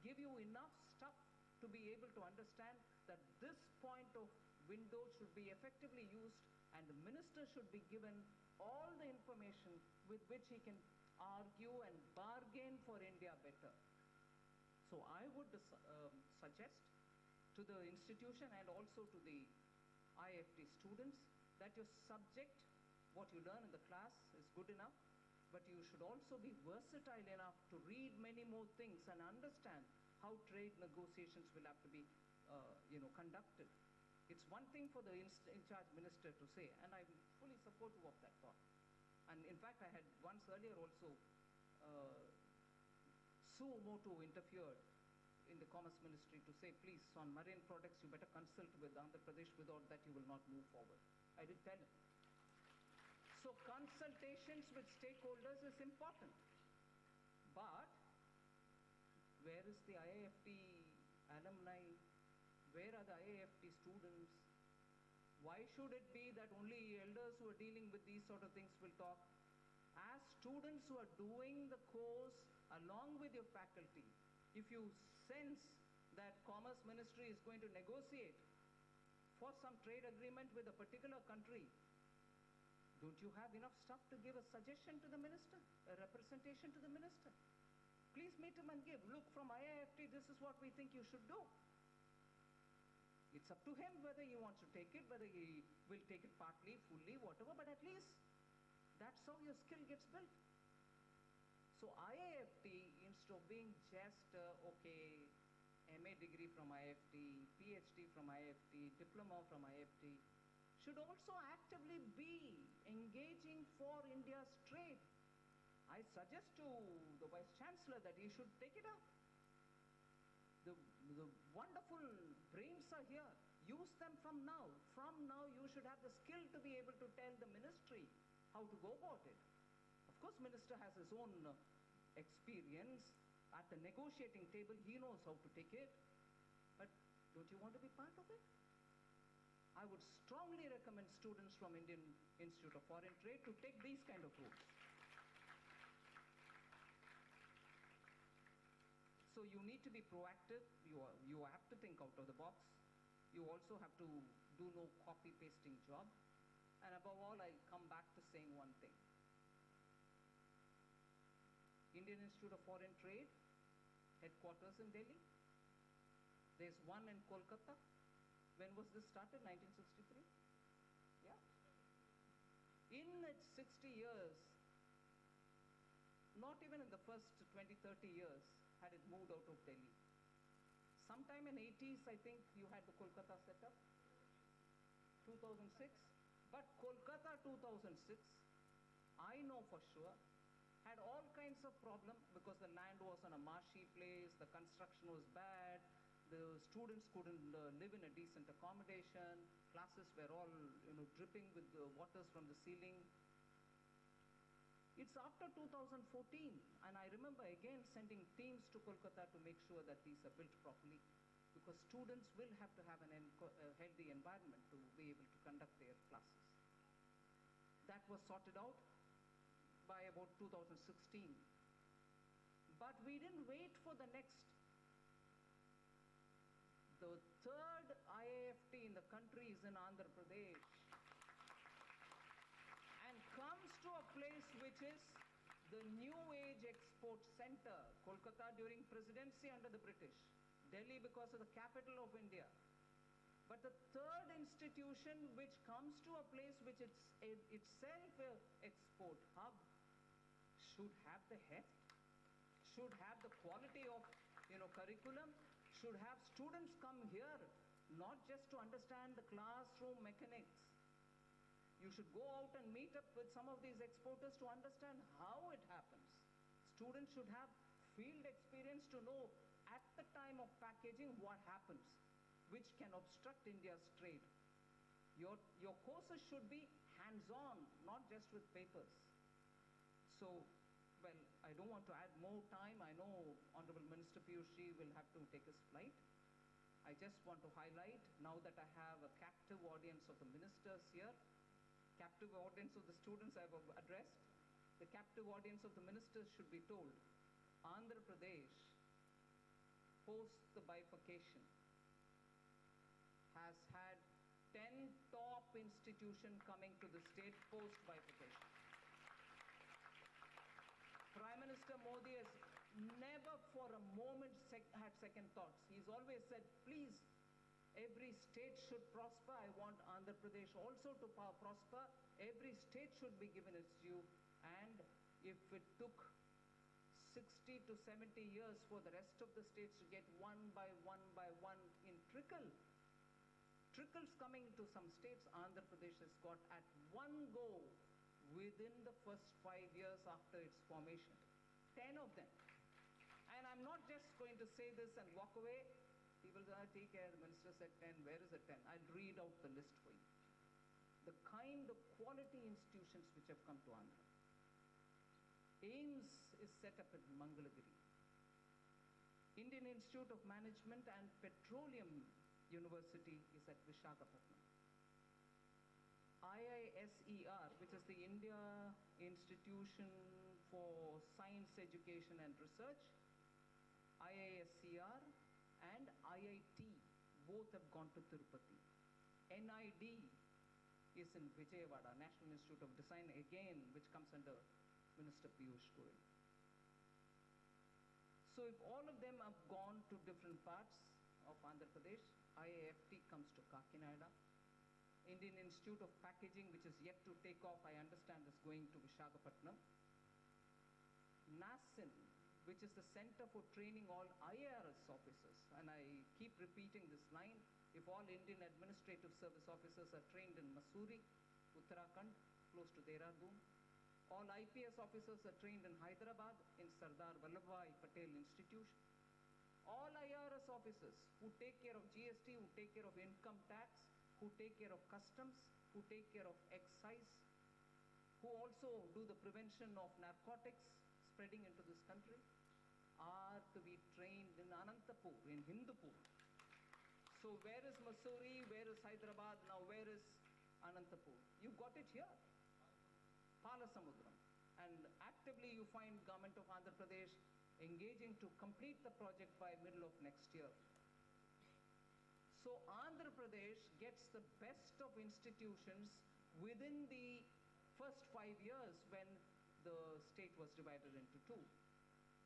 give you enough stuff to be able to understand that this point of window should be effectively used, and the minister should be given all the information with which he can argue and bargain for India better. So I would suggest to the institution and also to the IIFT students that your subject, what you learn in the class, is good enough, but you should also be versatile enough to read many more things and understand how trade negotiations will have to be conducted. It's one thing for the in-charge minister to say, and I'm fully supportive of that thought. And in fact, I had once earlier also Sue Moto interfered in the Commerce Ministry to say, please, on marine products, you better consult with Andhra Pradesh, without that you will not move forward. I did tell him. So consultations with stakeholders is important. But where is the IIFT alumni? Where are the IIFT students? Why should it be that only elders who are dealing with these sort of things will talk? As students who are doing the course along with your faculty, if you sense that Commerce Ministry is going to negotiate for some trade agreement with a particular country, don't you have enough stuff to give a suggestion to the minister, a representation to the minister? Please meet him and give, look, from IIFT, this is what we think you should do. It's up to him whether he wants to take it, whether he will take it partly, fully, whatever, but at least that's how your skill gets built. So IIFT, instead of being just, okay, MA degree from IIFT, PhD from IIFT, diploma from IIFT, should also actively be engaging for India's trade. I suggest to the Vice Chancellor that he should take it up. The wonderful brains are here. Use them from now. From now, you should have the skill to be able to tell the ministry how to go about it. Of course, minister has his own experience. At the negotiating table, he knows how to take it. But don't you want to be part of it? I would strongly recommend students from Indian Institute of Foreign Trade to take these kind of roles. So you need to be proactive. You have to think out of the box. You also have to do no copy-pasting job. And above all, I'll come back to saying one thing. Indian Institute of Foreign Trade, headquarters in Delhi. There's one in Kolkata. When was this started? 1963? Yeah. In its 60 years, not even in the first 20, 30 years, had it moved out of Delhi. Sometime in 80s, I think you had the Kolkata set up, 2006. But Kolkata 2006, I know for sure, had all kinds of problems because the land was on a marshy place, the construction was bad, the students couldn't live in a decent accommodation, classes were all dripping with the waters from the ceiling. It's after 2014, and I remember again sending teams to Kolkata to make sure that these are built properly, because students will have to have a healthy environment to be able to conduct their classes. That was sorted out by about 2016. But we didn't wait for the next. The third IAFT in the country is in Andhra Pradesh, and comes to a place which is the New Age Export Center. Kolkata during presidency under the British, Delhi because of the capital of India. But the third institution which comes to a place which it's itself an export hub should have the heft, should have the quality of curriculum, should have students come here not just to understand the classroom mechanics. You should go out and meet up with some of these exporters to understand how it happens. Students should have field experience to know at the time of packaging what happens, which can obstruct India's trade. Your courses should be hands-on, not just with papers. So, well, I don't want to add more time. I know Honorable Minister Piyush will have to take his flight. I just want to highlight, now that I have a captive audience of the ministers here, captive audience of the students I've addressed, the captive audience of the ministers should be told, Andhra Pradesh, post the bifurcation, has had 10 top institutions coming to the state post bifurcation. Prime Minister Modi has never for a moment had second thoughts. He's always said, please, every state should prosper. I want Andhra Pradesh also to prosper. Every state should be given its due. And if it took 60 to 70 years for the rest of the states to get one by one in trickles coming into some states, Andhra Pradesh has got at one go within the first 5 years after its formation. 10 of them. And I'm not just going to say this and walk away. People say, take care, the minister said 10, where is the 10? I'll read out the list for you. The kind of quality institutions which have come to Andhra. AIIMS is set up in Mangalagiri. Indian Institute of Management and Petroleum University is at Visakhapatnam. IISER, which is the India Institution for Science Education and Research, IISER and IIT, both have gone to Tirupati. NID is in Vijayawada, National Institute of Design, again, which comes under Minister Piyush Goyal. So if all of them have gone to different parts of Andhra Pradesh, IIFT comes to Kakinada. Indian Institute of Packaging, which is yet to take off, I understand, is going to Visakhapatnam. NASIN, which is the Center for Training all IARS officers, and I keep repeating this line, if all Indian Administrative Service officers are trained in Mussoorie, Uttarakhand, close to Dehradun, all IPS officers are trained in Hyderabad, in Sardar Vallabhbhai Patel Institution, all IRS officers who take care of GST, who take care of income tax, who take care of customs, who take care of excise, who also do the prevention of narcotics spreading into this country, are to be trained in Anantapur, in Hindupur. So where is Mussoorie, where is Hyderabad, now where is Anantapur? You got it here, Palasamudram. And actively you find government of Andhra Pradesh engaging to complete the project by middle of next year. So Andhra Pradesh gets the best of institutions within the first 5 years when the state was divided into two.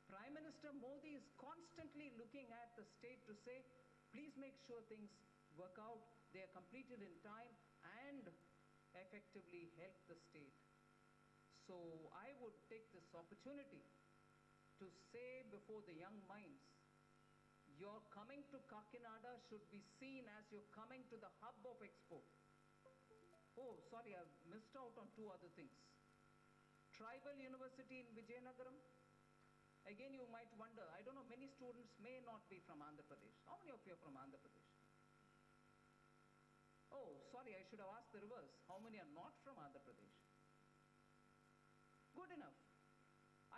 Prime Minister Modi is constantly looking at the state to say, please make sure things work out, they are completed in time, and effectively help the state. So I would take this opportunity to say before the young minds, your coming to Kakinada should be seen as you're coming to the hub of export. Oh, sorry, I've missed out on two other things. Tribal University in Vijayanagaram. Again, you might wonder, I don't know, many students may not be from Andhra Pradesh. How many of you are from Andhra Pradesh? Oh, sorry, I should have asked the reverse. How many are not from Andhra Pradesh? Good enough.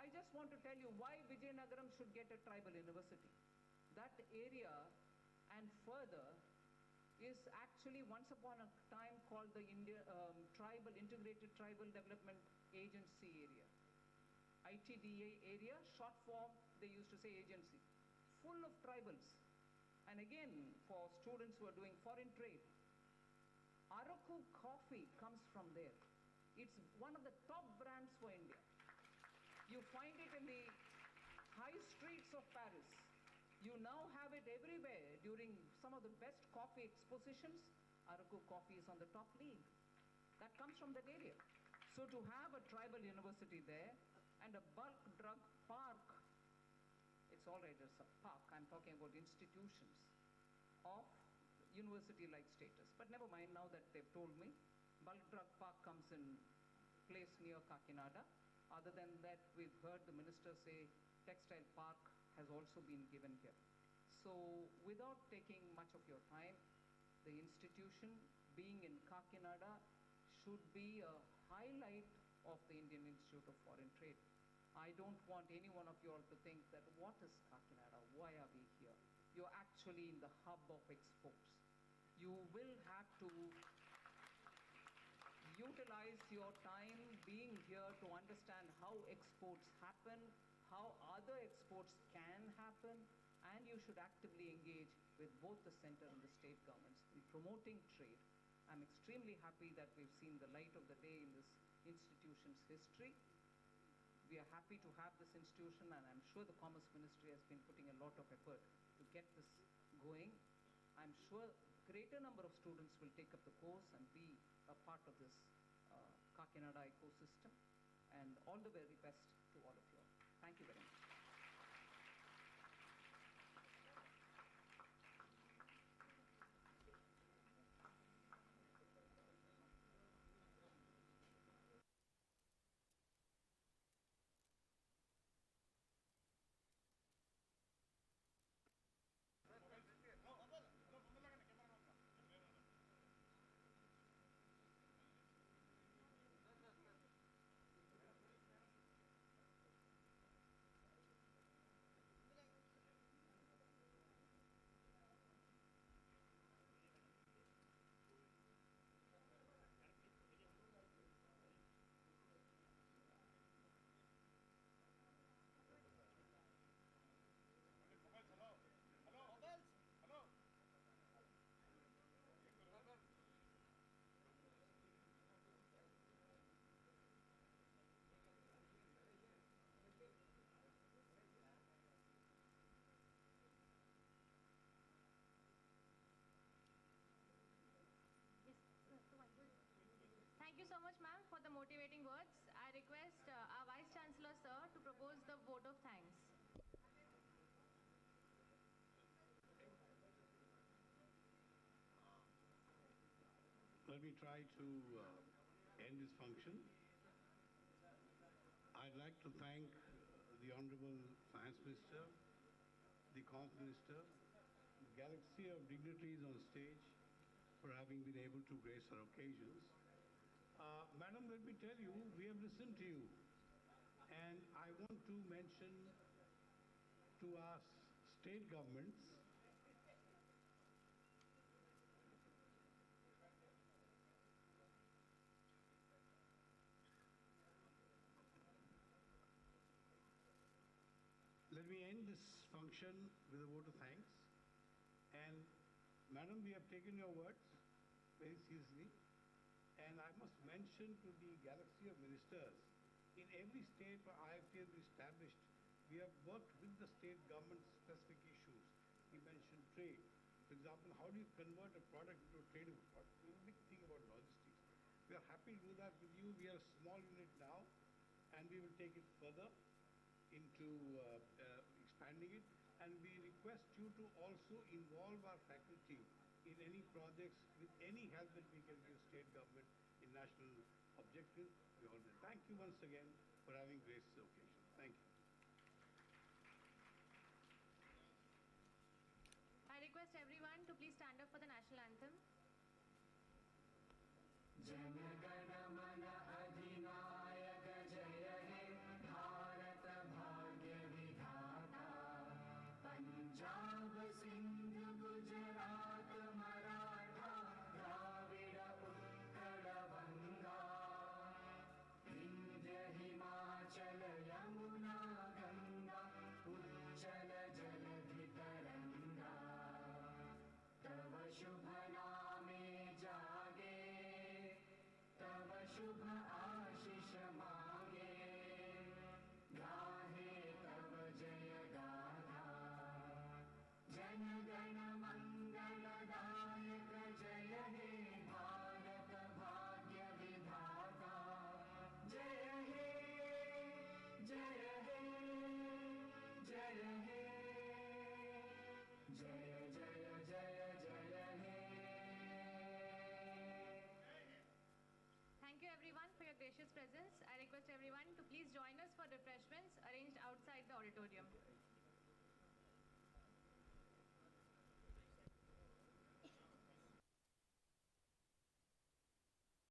I just want to tell you why Vijayanagaram should get a tribal university. That area and further is actually once upon a time called the Integrated Tribal Development Agency area. ITDA area, short form, they used to say agency. Full of tribals. And again, for students who are doing foreign trade, Araku coffee comes from there. It's one of the top brands for India. You find it in the high streets of Paris. You now have it everywhere. During some of the best coffee expositions, Araku coffee is on the top league. That comes from that area. So to have a tribal university there and a bulk drug park, it's all right, it's a park. I'm talking about institutions of university-like status. But never mind, now that they've told me, bulk drug park comes in place near Kakinada. Other than that, we've heard the minister say textile park has also been given here. So without taking much of your time, the institution being in Kakinada should be a highlight of the Indian Institute of Foreign Trade. I don't want any one of you all to think that what is Kakinada, why are we here? You're actually in the hub of exports. You will have to utilize your time being here to understand how exports happen, how other exports can happen, and you should actively engage with both the center and the state governments in promoting trade. I'm extremely happy that we've seen the light of the day in this institution's history. We are happy to have this institution, and I'm sure the Commerce Ministry has been putting a lot of effort to get this going. I'm sure greater number of students will take up the course and be a part of this Kakinada ecosystem. And all the very best to all of you. Thank you very much. Thank you so much, ma'am, for the motivating words. I request our Vice Chancellor, sir, to propose the vote of thanks. Let me try to end this function. I'd like to thank the Honorable Finance Minister, the Commerce Minister, the galaxy of dignitaries on stage for having been able to grace our occasions. Madam, let me tell you, we have listened to you. And I want to mention to our state governments let me end this function with a vote of thanks. And Madam, we have taken your words very seriously. And I must mention to the galaxy of ministers, in every state where IFT has been established, we have worked with the state government specific issues. We mentioned trade. For example, how do you convert a product into a tradable product? It's a big thing about logistics. We are happy to do that with you. We are a small unit now, and we will take it further into expanding it. And we request you to also involve our faculty in any projects with any help that we can give state government in national objectives. We all will. Thank you once again for having graced this occasion. Thank you. I request everyone to please stand up for the national anthem. Jana Gana मन अधिनायक जय हे Bharat presence, I request everyone to please join us for refreshments arranged outside the auditorium.